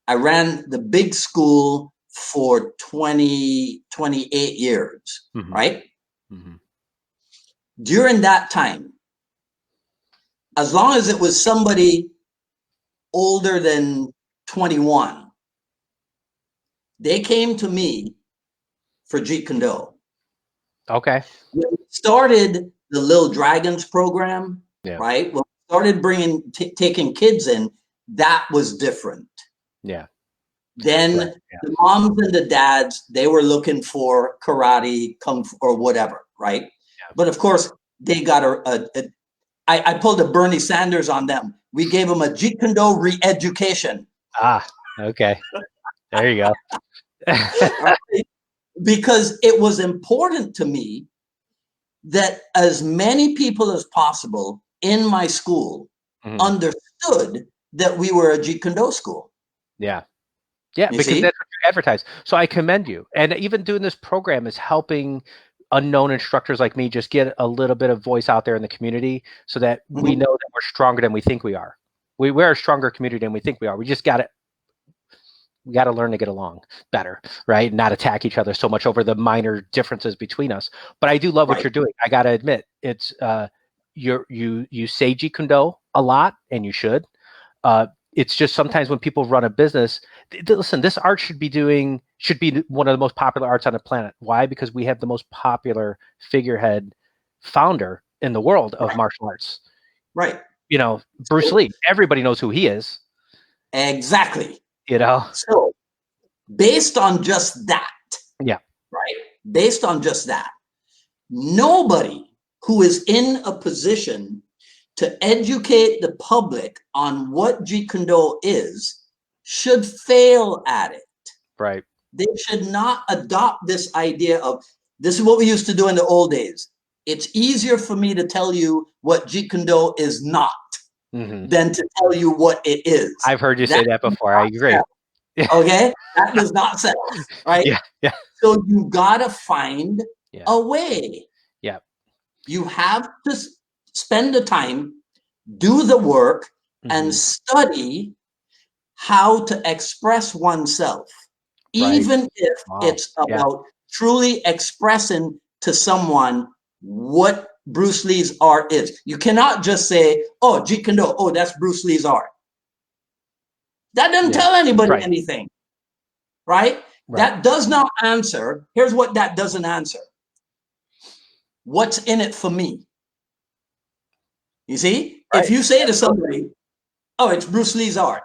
I ran the big school for 28 years, right? During that time, as long as it was somebody older than 21, they came to me for Jeet Kune Do. Okay. When we started the Little Dragons program, right? When we started bringing, taking kids in, that was different. Yeah. Then the moms and the dads, they were looking for karate, kung fu, or whatever, right? Yeah. But of course, they got I pulled a Bernie Sanders on them. We gave them a Jeet Kune Do re-education. Ah, okay. There you go. Right? Because it was important to me that as many people as possible in my school understood that we were a Jeet Kune Do school. Yeah. Yeah, because that's what you advertise. So I commend you. And even doing this program is helping unknown instructors like me just get a little bit of voice out there in the community so that we know that we're stronger than we think we are. We're a stronger community than we think we are. We just got to learn to get along better, right? Not attack each other so much over the minor differences between us. But I do love what you're doing. I got to admit, it's you say Jeet Kune Do a lot, and you should. It's just sometimes when people run a business, listen, this art should be one of the most popular arts on the planet. Why? Because we have the most popular figurehead founder in the world of martial arts. Right. You know, Bruce Lee, everybody knows who he is. Exactly. You know? So based on just that, right? Based on just that, nobody who is in a position to educate the public on what Jeet Kune Do is should fail at it. Right. They should not adopt this idea of, this is what we used to do in the old days. It's easier for me to tell you what Jeet Kune Do is not than to tell you what it is. I've heard you say that before. I agree. Okay? That does not sell, right? Yeah. So you gotta find a way. Yeah. You have to spend the time, do the work, and study how to express oneself, even if it's about truly expressing to someone what Bruce Lee's art is. You cannot just say, oh, Jeet Kune Do, oh, that's Bruce Lee's art. That doesn't tell anybody anything, right? That does not answer. Here's what that doesn't answer. What's in it for me? You see, if you say to somebody, oh, it's Bruce Lee's art.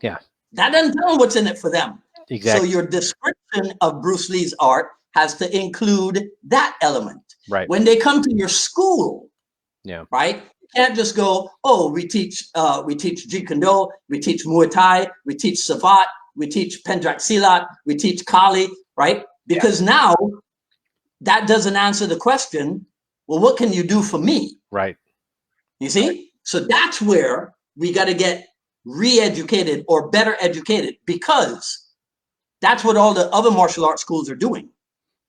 Yeah. That doesn't tell them what's in it for them. Exactly. So your description of Bruce Lee's art has to include that element. Right. When they come to your school, right? You can't just go, oh, we teach Jeet Kune Do, we teach Muay Thai, we teach Savat, we teach Pendrak Silat, we teach Kali, right? Because now that doesn't answer the question, well, what can you do for me? Right. You see? So that's where we got to get re-educated or better educated, because that's what all the other martial arts schools are doing.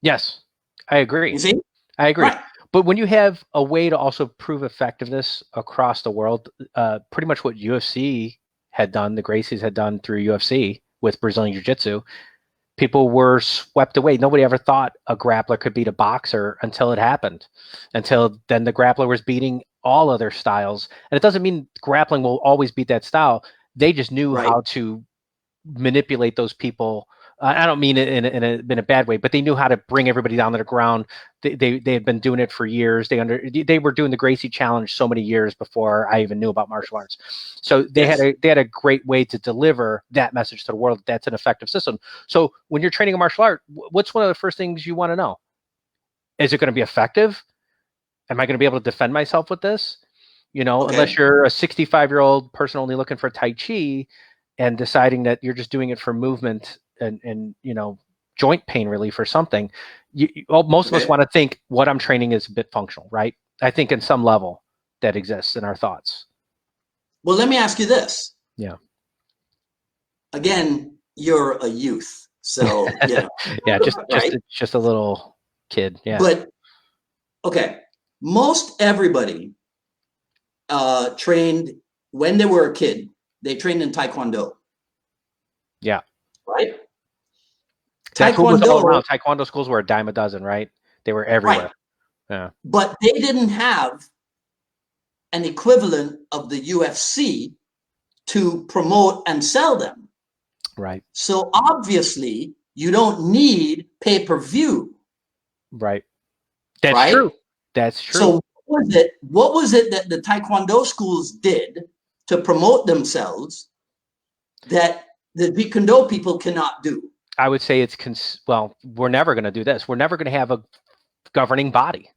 Yes, I agree. You see? I agree. Right. But when you have a way to also prove effectiveness across the world, pretty much what UFC had done, the Gracies had done through UFC with Brazilian Jiu-Jitsu, people were swept away. Nobody ever thought a grappler could beat a boxer until it happened. Until then, the grappler was beating all other styles. And it doesn't mean grappling will always beat that style. They just knew how to manipulate those people. I don't mean it in a bad way, but they knew how to bring everybody down to the ground. They had been doing it for years. They were doing the Gracie Challenge so many years before I even knew about martial arts. So they had a great way to deliver that message to the world. That's an effective system. So when you're training a martial art, what's one of the first things you want to know? Is it going to be effective? Am I going to be able to defend myself with this? You know, unless you're a 65-year-old person only looking for Tai Chi and deciding that you're just doing it for movement and you know, joint pain relief or something. Most of us want to think what I'm training is a bit functional, right? I think in some level that exists in our thoughts. Well, let me ask you this. Yeah. Again, you're a youth, so yeah, just a little kid. Yeah. But okay, most everybody trained when they were a kid. They trained in Taekwondo. Yeah. Right. That's what was all around. Taekwondo schools were a dime a dozen, right? They were everywhere. Right. Yeah. But they didn't have an equivalent of the UFC to promote and sell them. Right. So obviously you don't need pay-per-view. Right. That's right? true. That's true. So what was it that the Taekwondo schools did to promote themselves that the Jeet Kune Do people cannot do? I would say well, we're never going to do this. We're never going to have a governing body.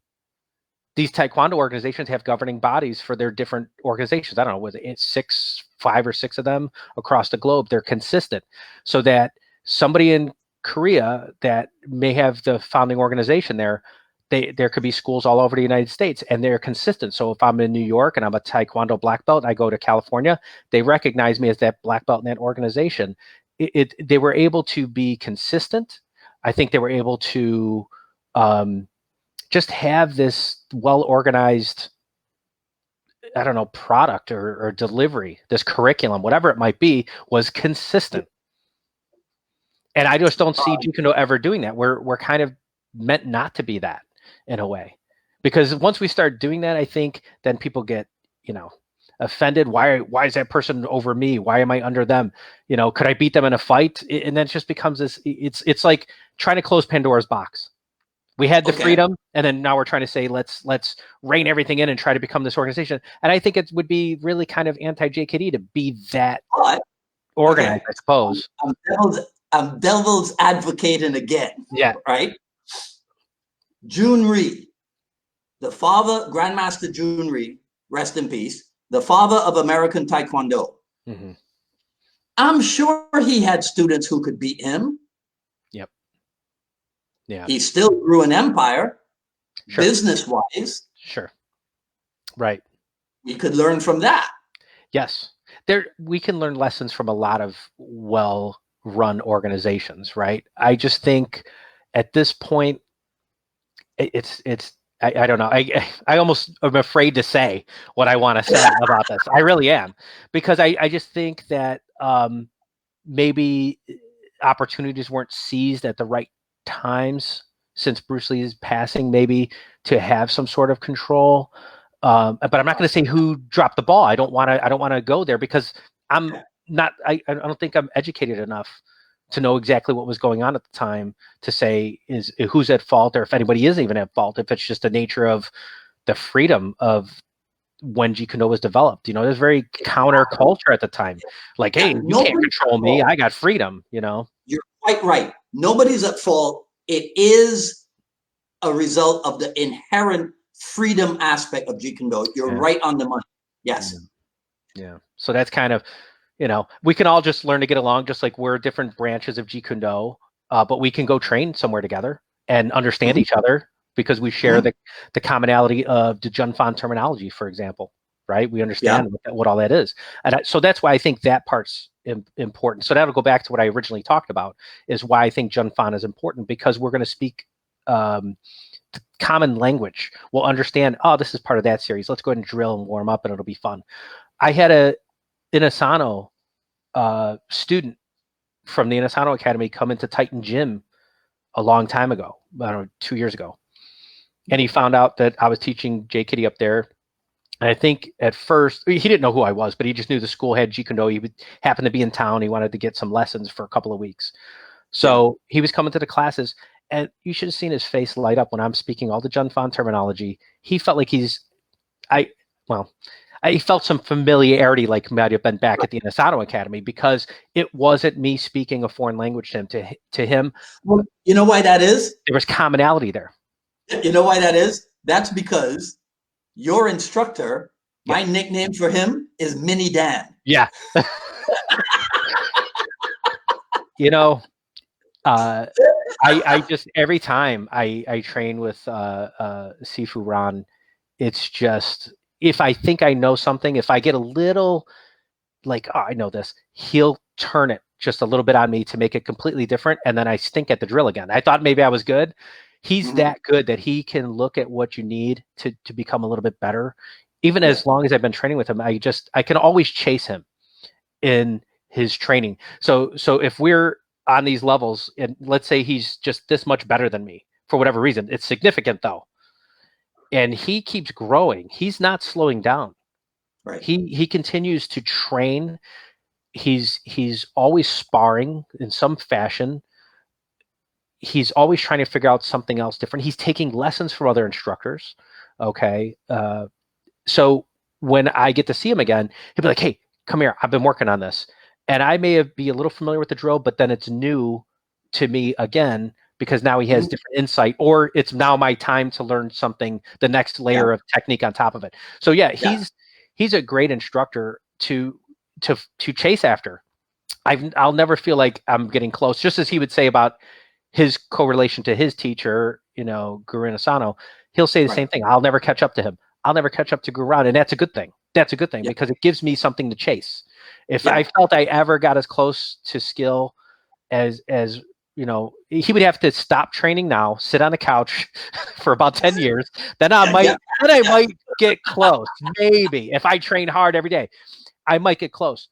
These Taekwondo organizations have governing bodies for their different organizations. I don't know, was it 5 or 6 of them across the globe? They're consistent, so that somebody in Korea that may have the founding organization there, there could be schools all over the United States, and they're consistent. So if I'm in New York and I'm a Taekwondo black belt, and I go to California, they recognize me as that black belt in that organization. They were able to be consistent. I think they were able to just have this well-organized, I don't know, product or delivery, this curriculum, whatever it might be, was consistent. And I just don't see Jeet Kune Do ever doing that. We're kind of meant not to be that in a way, because once we start doing that, I think then people get, offended. Why is that person over me? Why am I under them? Could I beat them in a fight? And then it just becomes this. It's like trying to close Pandora's box. We had the freedom, and then now we're trying to say let's rein everything in and try to become this organization. And I think it would be really kind of anti-JKD to be that organized, I suppose. I'm devil's advocating again. Yeah. Right. Jun Rhee, the father, Grandmaster Jun Rhee, rest in peace, the father of American Taekwondo. Mm-hmm. I'm sure he had students who could beat him. Yep. Yeah. He still grew an empire, sure. Business-wise. Sure. Right. We could learn from that. Yes. We can learn lessons from a lot of well-run organizations, right? I just think at this point, I don't know. I almost am afraid to say what I want to say about this. I really am, because I just think that maybe opportunities weren't seized at the right times since Bruce Lee's passing, maybe to have some sort of control. But I'm not going to say who dropped the ball. I don't want to go there, because I'm not. I don't think I'm educated enough to know exactly what was going on at the time to say is who's at fault, or if anybody is even at fault, if it's just the nature of the freedom of when Jeet Kune Do was developed. There's very counter culture at the time. Like, hey, you can't control me. I got freedom, You're quite right. Nobody's at fault. It is a result of the inherent freedom aspect of Jeet Kune Do. You're right on the money. Yes. Yeah. So that's kind of, we can all just learn to get along, just like we're different branches of Jeet Kune Do, but we can go train somewhere together and understand each other, because we share the commonality of the Junfan terminology, for example, right? We understand what all that is. And so that's why I think that part's important. So that'll go back to what I originally talked about, is why I think Junfan is important, because we're going to speak common language. We'll understand, this is part of that series. Let's go ahead and drill and warm up, and it'll be fun. I had an Asano student from the Asano Academy come into Titan Gym a long time ago, I don't know, 2 years ago. And he found out that I was teaching JKD up there. And I think at first, he didn't know who I was, but he just knew the school had Jeet Kune Do. He happened to be in town. He wanted to get some lessons for a couple of weeks. So he was coming to the classes, and you should have seen his face light up when I'm speaking all the Junfan terminology. He felt like I felt some familiarity, like might have been back at the Asano Academy, because it wasn't me speaking a foreign language to him. To him, well, you know why that is? There was commonality there. You know why that is? That's because your instructor, my nickname for him is Mini Dan. Yeah. I just, every time I train with Sifu Ron, it's just, if I think I know something, if I get a little like, I know this, he'll turn it just a little bit on me to make it completely different, and then I stink at the drill again. I thought maybe I was good. He's that good that he can look at what you need to become a little bit better. Even as long as I've been training with him, I can always chase him in his training. So if we're on these levels, and let's say he's just this much better than me for whatever reason, it's significant though, and he keeps growing, he's not slowing down. Right. He continues to train. He's always sparring in some fashion. He's always trying to figure out something else different. He's taking lessons from other instructors. Okay. So when I get to see him again, he'll be like, "Hey, come here. I've been working on this." And I may be a little familiar with the drill, but then it's new to me again because now he has different insight, or it's now my time to learn something, the next layer of technique on top of it. So yeah, he's a great instructor to chase after. I'll never feel like I'm getting close, just as he would say about his correlation to his teacher, Guru Asano. He'll say the same thing. I'll never catch up to him. I'll never catch up to Guru, and that's a good thing. That's a good thing because it gives me something to chase. If I felt I ever got as close to skill as he would have to stop training now, sit on the couch for about 10 years. Then I might get close. Maybe if I train hard every day, I might get close.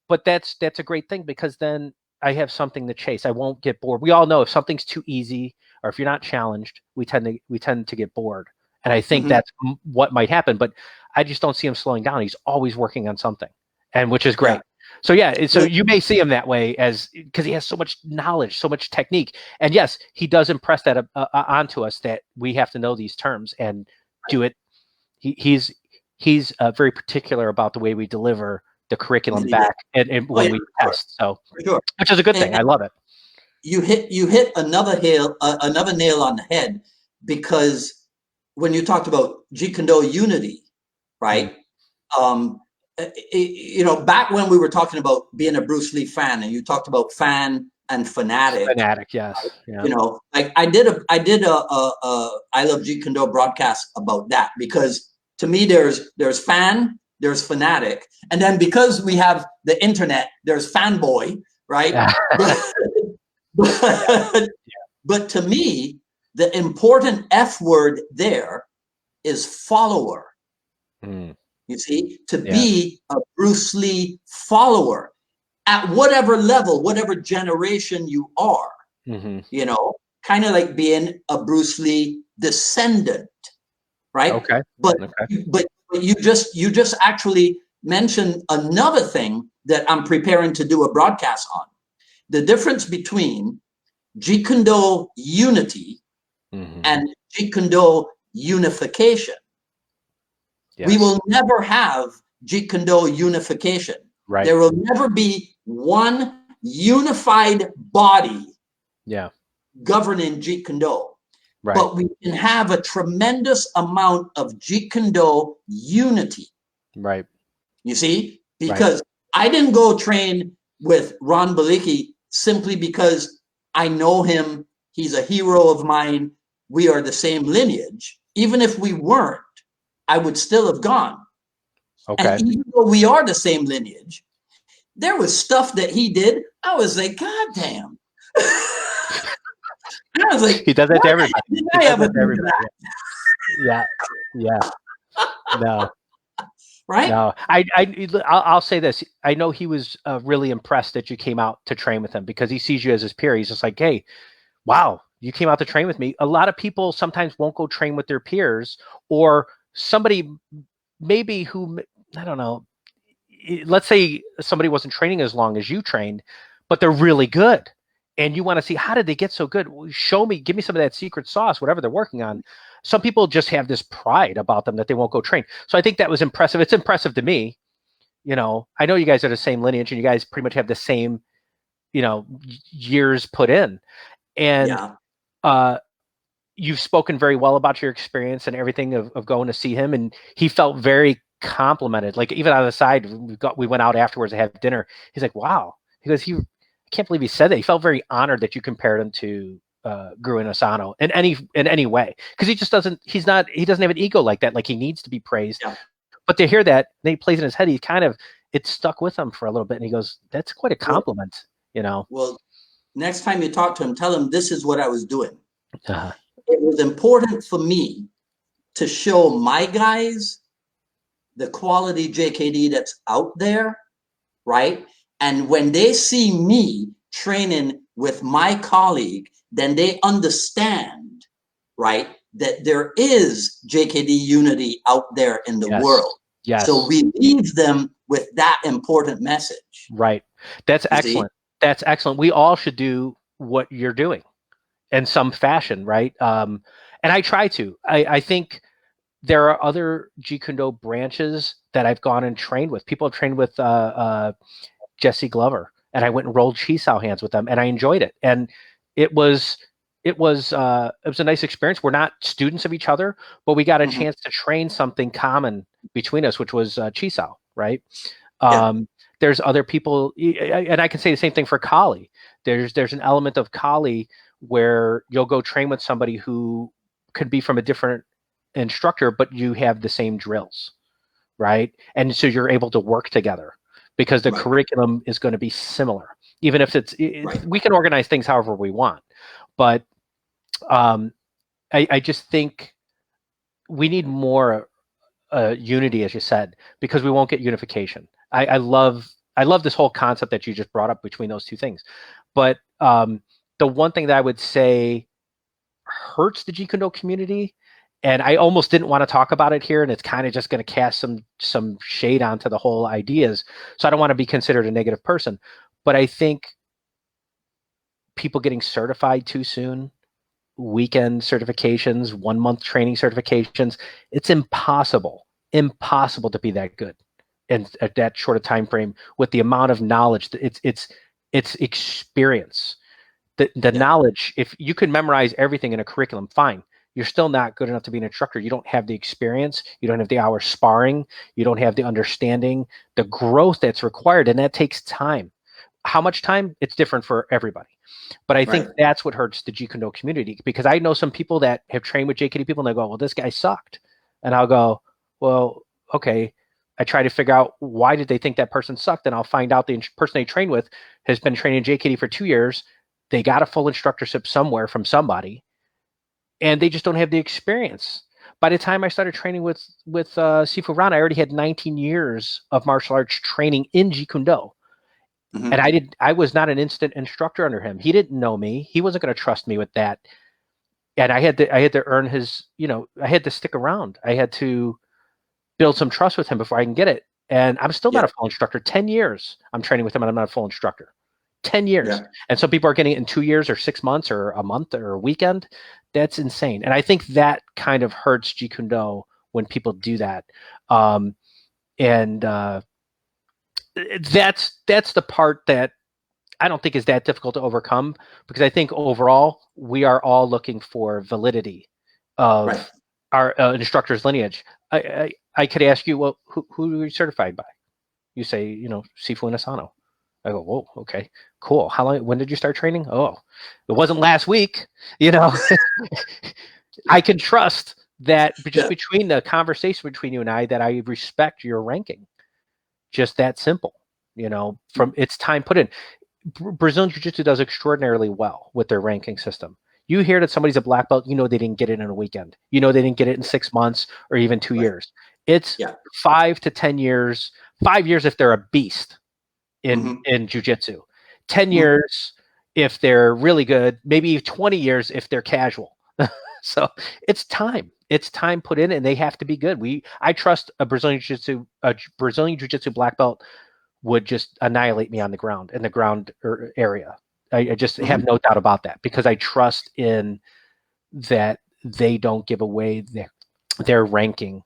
But that's a great thing because then I have something to chase. I won't get bored. We all know if something's too easy or if you're not challenged, we tend to get bored. And I think that's what might happen. But I just don't see him slowing down. He's always working on something, and which is great. Yeah. So you may see him that way because he has so much knowledge, so much technique. And yes, he does impress that onto us that we have to know these terms and do it. He's very particular about the way we deliver the curriculum back and when we test. So, which is a good thing. I love it. You hit another nail on the head, because when you talked about Jeet Kune Do unity, right? Back when we were talking about being a Bruce Lee fan, and you talked about fan and fanatic. Fanatic, yes. Yeah. Like I did a I Love Jeet Kune Do broadcast about that, because to me there's fan, there's fanatic, and then because we have the internet, there's fanboy, right? But to me, the important F word there is follower. You see, to be a Bruce Lee follower at whatever level, whatever generation you are, kind of like being a Bruce Lee descendant, right? Okay. But you just actually mentioned another thing that I'm preparing to do a broadcast on. The difference between Jeet Kune Do unity and Jeet Kune Do unification. Yes. We will never have Jeet Kune Do unification. Right. There will never be one unified body governing Jeet Kune Do. Right. But we can have a tremendous amount of Jeet Kune Do unity. Right. You see? Because I didn't go train with Ron Balicki simply because I know him. He's a hero of mine. We are the same lineage. Even if we weren't, I would still have gone. Okay. And even though we are the same lineage, there was stuff that he did. I was like, God damn. I was like, he does that to everybody. Yeah. No. Right? No. I'll say this. I know he was really impressed that you came out to train with him because he sees you as his peer. He's just like, hey, wow, you came out to train with me. A lot of people sometimes won't go train with their peers, or somebody maybe who, I don't know, let's say somebody wasn't training as long as you trained, but they're really good. And you want to see, how did they get so good? Show me, give me some of that secret sauce, whatever they're working on. Some people just have this pride about them that they won't go train. So I think that was impressive. It's impressive to me. I know you guys are the same lineage and you guys pretty much have the same, years put in. And you've spoken very well about your experience and everything of going to see him. And he felt very complimented. Like even on the side, we went out afterwards to have dinner. He's like, wow. He goes, I can't believe he said that. He felt very honored that you compared him to Guru Asano in any way, because he doesn't have an ego like that. Like he needs to be praised. Yeah. But to hear that, and he plays in his head, it stuck with him for a little bit, and he goes, "That's quite a compliment." Well, next time you talk to him, tell him this is what I was doing. It was important for me to show my guys the quality JKD that's out there, right? And when they see me training with my colleague, then they understand, right, that there is JKD unity out there in the world. So Yes. we leave them with that important message. Right. That's excellent. That's excellent. We all should do what you're doing in some fashion, right? And I try to. I think there are other Jeet Kune Do branches that I've gone and trained with. People have trained with Jesse Glover, and I went and rolled Chisao hands with them, and I enjoyed it. And it was a nice experience. We're not students of each other, but we got a chance to train something common between us, which was Chisao, right? There's other people, and I can say the same thing for Kali. There's an element of Kali where you'll go train with somebody who could be from a different instructor, but you have the same drills, right? And so you're able to work together because the curriculum is going to be similar, even if we can organize things however we want. But I just think we need more unity, as you said, because we won't get unification. I love this whole concept that you just brought up between those two things. But the one thing that I would say hurts the Jeet Kune Do community, and I almost didn't want to talk about it here, and it's kind of just going to cast some shade onto the whole ideas. So I don't want to be considered a negative person, but I think people getting certified too soon, weekend certifications, 1 month training certifications, it's impossible to be that good in at that short a time frame with the amount of knowledge. It's experience. The knowledge, if you can memorize everything in a curriculum, fine. You're still not good enough to be an instructor. You don't have the experience. You don't have the hours sparring. You don't have the understanding, the growth that's required, and that takes time. How much time? It's different for everybody. But I think that's what hurts the Jeet Kune Do community, because I know some people that have trained with JKD people and they go, well, this guy sucked. And I'll go, well, okay. I try to figure out why did they think that person sucked, and I'll find out the person they trained with has been training JKD for 2 years. They got a full instructorship somewhere from somebody, and they just don't have the experience. By the time I started training with Sifu Ran, I already had 19 years of martial arts training in Jeet Kune Do. And I was not an instant instructor under him. He didn't know me. He wasn't going to trust me with that. And I had to earn his, I had to stick around. I had to build some trust with him before I can get it. And I'm still not a full instructor. 10 years I'm training with him and I'm not a full instructor. 10 years. Yeah. And some people are getting it in 2 years or 6 months or a month or a weekend. That's insane. And I think that kind of hurts Jeet Kune Do when people do that. That's the part that I don't think is that difficult to overcome, because I think overall we are all looking for validity of our instructor's lineage. I could ask you, well, who are you certified by? You say, Sifu Asano. I go, whoa, okay, cool. How long? When did you start training? Oh, it wasn't last week. I can trust that just between the conversation between you and I, that I respect your ranking. Just that simple. From its time put in. Brazilian Jiu-Jitsu does extraordinarily well with their ranking system. You hear that somebody's a black belt, they didn't get it in a weekend. They didn't get it in 6 months or even 2 years. It's 5 to 10 years, 5 years if they're a beast in Jiu-Jitsu, 10 years if they're really good, maybe 20 years if they're casual. So it's time. It's time put in, and they have to be good. I trust a Brazilian Jiu-Jitsu black belt would just annihilate me on the ground, in the ground area. I just have no doubt about that, because I trust in that they don't give away their ranking.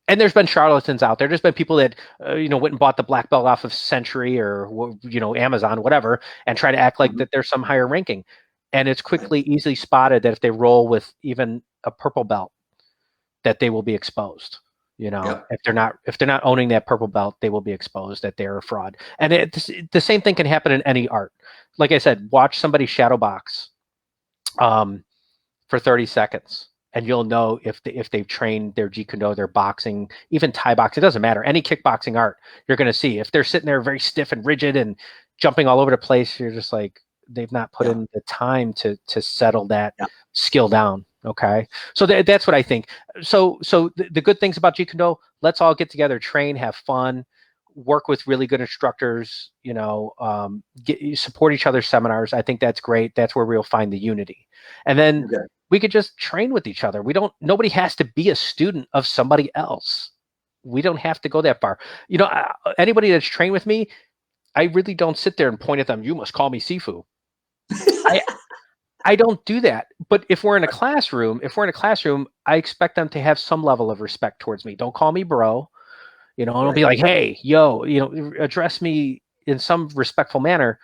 And there's been charlatans out there. There's been people that went and bought the black belt off of Century or Amazon, whatever, and try to act like that there's some higher ranking. And it's easily spotted that if they roll with even a purple belt, that they will be exposed. If they're not owning that purple belt, they will be exposed that they're a fraud. And the same thing can happen in any art. Like I said, watch somebody shadow box for 30 seconds. And you'll know if they've trained their Jeet Kune Do, their boxing, even Thai boxing, it doesn't matter. Any kickboxing art, you're going to see. If they're sitting there very stiff and rigid and jumping all over the place, you're just like, they've not put in the time to settle that skill down. Okay. So that's what I think. So the good things about Jeet Kune Do, let's all get together, train, have fun, work with really good instructors, support each other's seminars. I think that's great. That's where we'll find the unity. And then we could just train with each other. Nobody has to be a student of somebody else. we don't have to go that far. Anybody that's trained with me, I really don't sit there and point at them. You must call me Sifu. I don't do that. But if we're in a classroom, I expect them to have some level of respect towards me. Don't call me bro. Don't be like, hey, yo, address me in some respectful manner.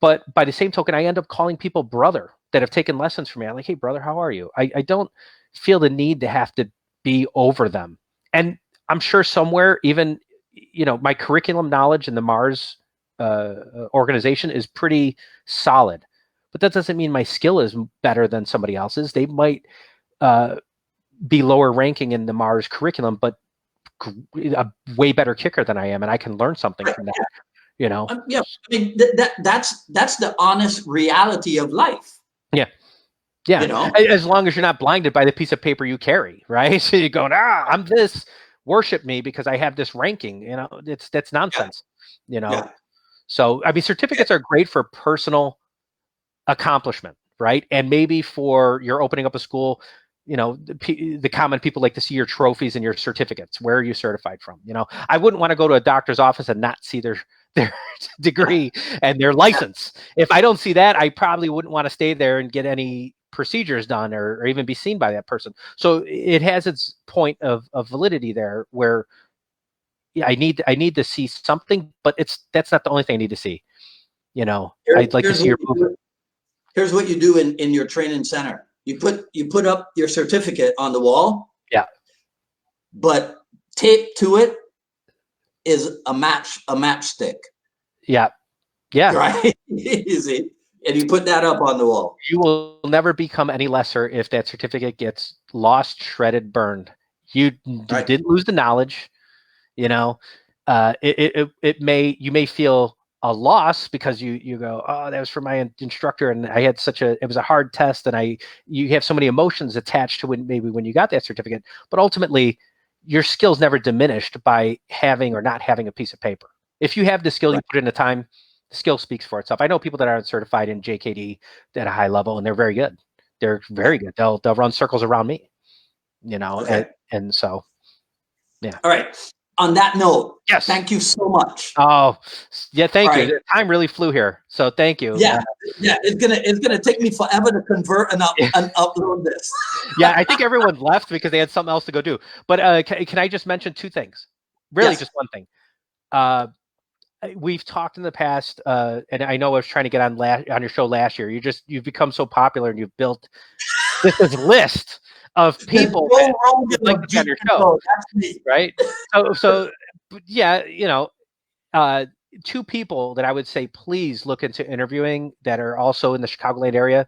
But by the same token, I end up calling people brother that have taken lessons from me. I'm like, hey, brother, how are you? I don't feel the need to have to be over them. And I'm sure somewhere, even, my curriculum knowledge in the Mars organization is pretty solid. But that doesn't mean my skill is better than somebody else's. They might be lower ranking in the Mars curriculum, but a way better kicker than I am, and I can learn something from that. Yeah, I mean that's the honest reality of life. Yeah. As long as you're not blinded by the piece of paper you carry, right? So you're going, I'm this. Worship me because I have this ranking. That's nonsense. Yeah. So I mean, certificates are great for personal accomplishment, right? And maybe for you're opening up a school, the common people like to see your trophies and your certificates. Where are you certified from? I wouldn't want to go to a doctor's office and not see their degree and their license. If I don't see that, I probably wouldn't want to stay there and get any procedures done or even be seen by that person. So it has its point of validity there where I need to see something, but that's not the only thing I need to see. I'd like to see your movement. Here's what you do in your training center. You put up your certificate on the wall. Yeah. But taped to it is a matchstick. Yeah. Yeah. Right? You see? And you put that up on the wall. You will never become any lesser if that certificate gets lost, shredded, burned. You didn't lose the knowledge. You may feel a loss because you go, oh, that was for my instructor, and I had it was a hard test, and you have so many emotions attached to when you got that certificate. But ultimately, your skills never diminished by having or not having a piece of paper. If you have the skill, you put in the time, the skill speaks for itself. I know people that aren't certified in JKD at a high level, and they're very good. They're very good. They'll run circles around me, and so, yeah. All right. On that note, yes. Thank you so much. Oh, yeah, thank you. The time really flew here, so thank you. Yeah, it's gonna take me forever to convert and upload this. Yeah, I think everyone left because they had something else to go do. But can I just mention two things? Really, just one thing. We've talked in the past, and I know I was trying to get on your show last year. You've become so popular, and you've built this list of people that would like to be on your show, right? So yeah, two people that I would say please look into interviewing that are also in the Chicagoland area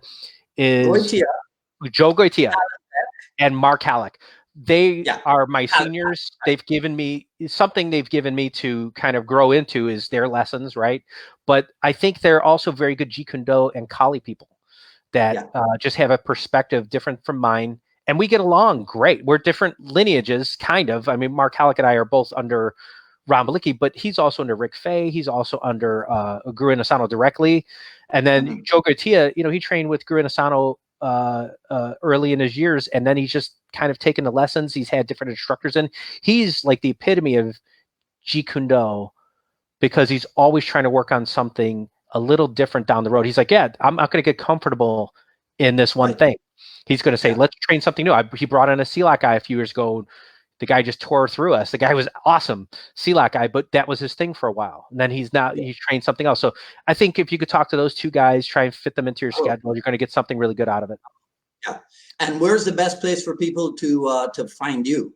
is Joe Goitia and Mark Halleck. They are my seniors. They've given me something. They've given me to kind of grow into is their lessons, right? But I think they're also very good Jeet Kune Do and Kali people that just have a perspective different from mine. And we get along great. We're different lineages, kind of. I mean, Mark Halleck and I are both under Ron Balicki, but he's also under Rick Fay. He's also under Guru Asano directly. And then Joe Goitia, he trained with Guru Asano early in his years, and then he's just kind of taken the lessons. He's had different instructors, and he's like the epitome of Jeet Kune Do because he's always trying to work on something a little different down the road. He's like, I'm not going to get comfortable in this one thing. He's going to say, let's train something new. He brought in a CLAC guy a few years ago. The guy just tore through us. The guy was awesome, CLAC guy, but that was his thing for a while. And then he's trained something else. So I think if you could talk to those two guys, try and fit them into your schedule, you're going to get something really good out of it. Yeah. And where's the best place for people to find you?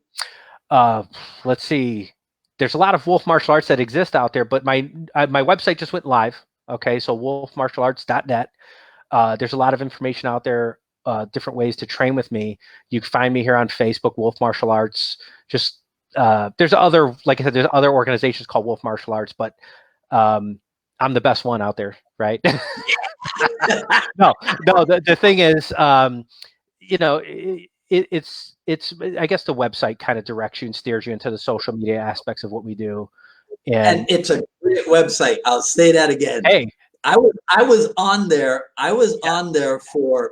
Let's see. There's a lot of Wolf Martial Arts that exist out there, but my website just went live. Okay, so wolfmartialarts.net. There's a lot of information out there, different ways to train with me. You can find me here on Facebook, Wolf Martial Arts. Just there's other, like I said, there's other organizations called Wolf Martial Arts, but I'm the best one out there, right? No. The thing is, it's I guess the website kind of directs you and steers you into the social media aspects of what we do. And it's a great website. I'll say that again. Hey, I was on there. I was on there for,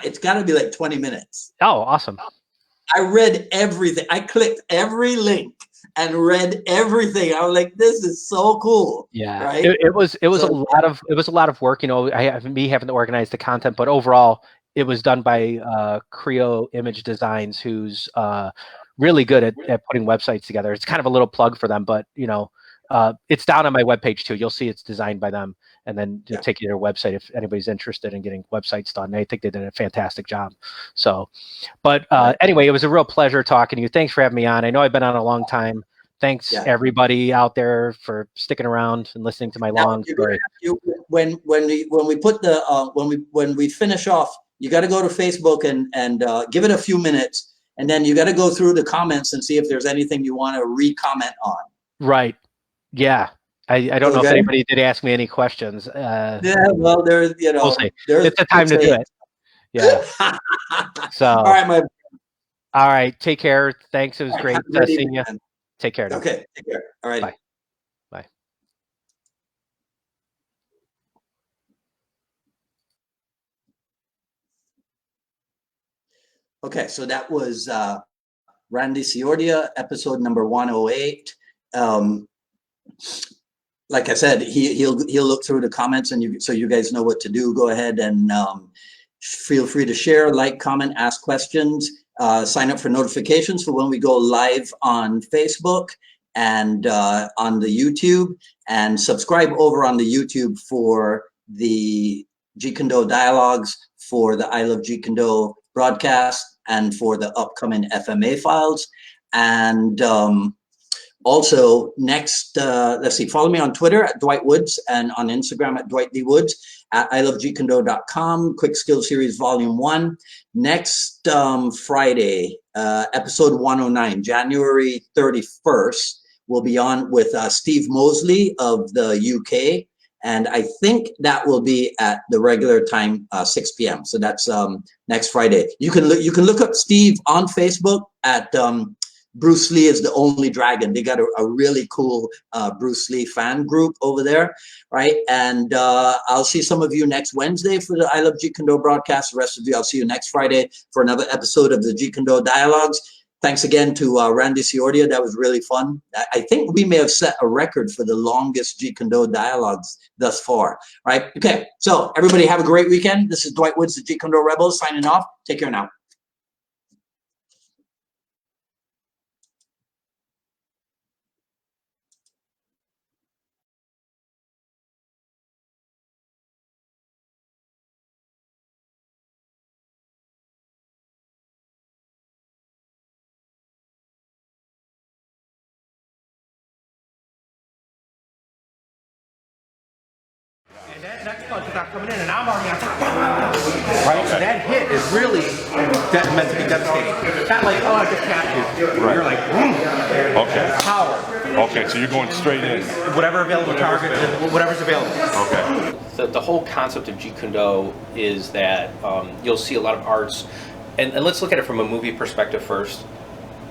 it's got to be like 20 minutes. Oh, awesome. I read everything. I clicked every link and read everything. I was like, this is so cool. Yeah, right. It was a lot of work. You know, me having to organize the content, but overall, it was done by Creo Image Designs, who's really good at putting websites together. It's kind of a little plug for them, but you know, it's down on my webpage too. You'll see it's designed by them, and then to take you to their website if anybody's interested in getting websites done. I think they did a fantastic job. So, but anyway, it was a real pleasure talking to you. Thanks for having me on. I know I've been on a long time. Thanks everybody out there for sticking around and listening to my long story. When we put the when we finish off, you got to go to Facebook and give it a few minutes, and then you got to go through the comments and see if there's anything you want to re-comment on. Right. Yeah. I don't know if anybody did ask me any questions. Yeah. Well, there's we'll see. It's the time to do it. Yeah. So. All right. Take care. Thanks. It was great seeing you. Take care now. Okay. Take care. All right. Bye. Bye. Okay. So that was Randy Siordia, episode number 108. Like I said, he'll look through the comments, and so you guys know what to do. Go ahead and feel free to share, like, comment, ask questions. Sign up for notifications for when we go live on Facebook and on the YouTube, and subscribe over on the YouTube for the Jeet Kune Do dialogues, for the I Love Jeet Kune Do broadcast, and for the upcoming FMA files. And also next, let's see, follow me on Twitter at Dwight Woods, and on Instagram at Dwight D. Woods, at ilovejeetkundo.com, Quick Skill Series Volume 1. Next Friday, episode 109, January 31st, we'll be on with Steve Mosley of the UK. And I think that will be at the regular time, 6 p.m. So that's next Friday. You can look up Steve on Facebook at Bruce Lee is the Only Dragon. They got a really cool Bruce Lee fan group over there, right? And I'll see some of you next Wednesday for the I Love Jeet Kune Do broadcast. The rest of you, I'll see you next Friday for another episode of the Jeet Kune Do Dialogues. Thanks again to Randy Siordia. That was really fun. I think we may have set a record for the longest Jeet Kune Do dialogues thus far, right? Okay, so everybody have a great weekend. This is Dwight Woods, the Jeet Kune Do Rebel, signing off. Take care now. And that next punch is not coming in, and I'm already on top. Right? So that hit is really meant to be devastating. It's not like, oh, I just tapped you. Right. You're like, okay. Power. Okay, so you're going straight in. Whatever available target, whatever's available. Okay. The whole concept of Jeet Kune Do is that you'll see a lot of arts, and let's look at it from a movie perspective first.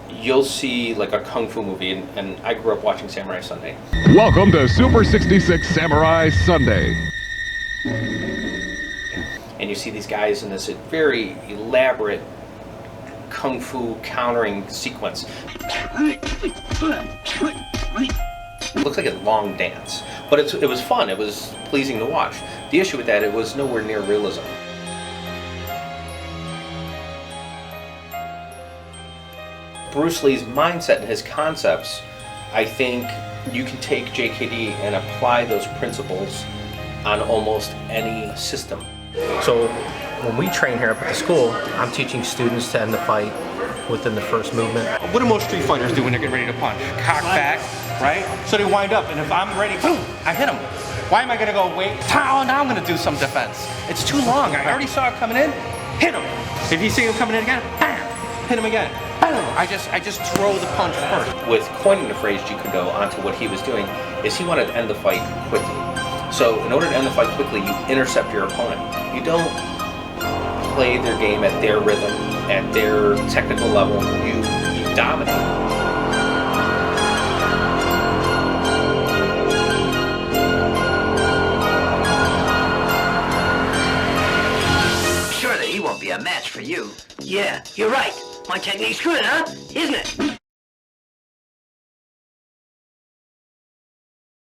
You'll see like a kung fu movie, and I grew up watching Samurai Sunday. Welcome to Super 66 Samurai Sunday. And you see these guys in this very elaborate kung fu countering sequence. It looks like a long dance, but it was fun. It was pleasing to watch. The issue with that, it was nowhere near realism. Bruce Lee's mindset and his concepts, I think you can take JKD and apply those principles on almost any system. So when we train here up at the school, I'm teaching students to end the fight within the first movement. What do most street fighters do when they're getting ready to punch? Cock back, right? So they wind up, and if I'm ready, boom, I hit him. Why am I gonna go wait? Now I'm gonna do some defense. It's too long. I already saw it coming in. Hit him. If you see him coming in again, bam, hit him again. I just throw the punch first. With coining the phrase Jeet Kune Do onto what he was doing, is he wanted to end the fight quickly. So in order to end the fight quickly, you intercept your opponent. You don't play their game at their rhythm, at their technical level. You dominate. Surely he won't be a match for you. Yeah, you're right. My technique's good, huh? Isn't it?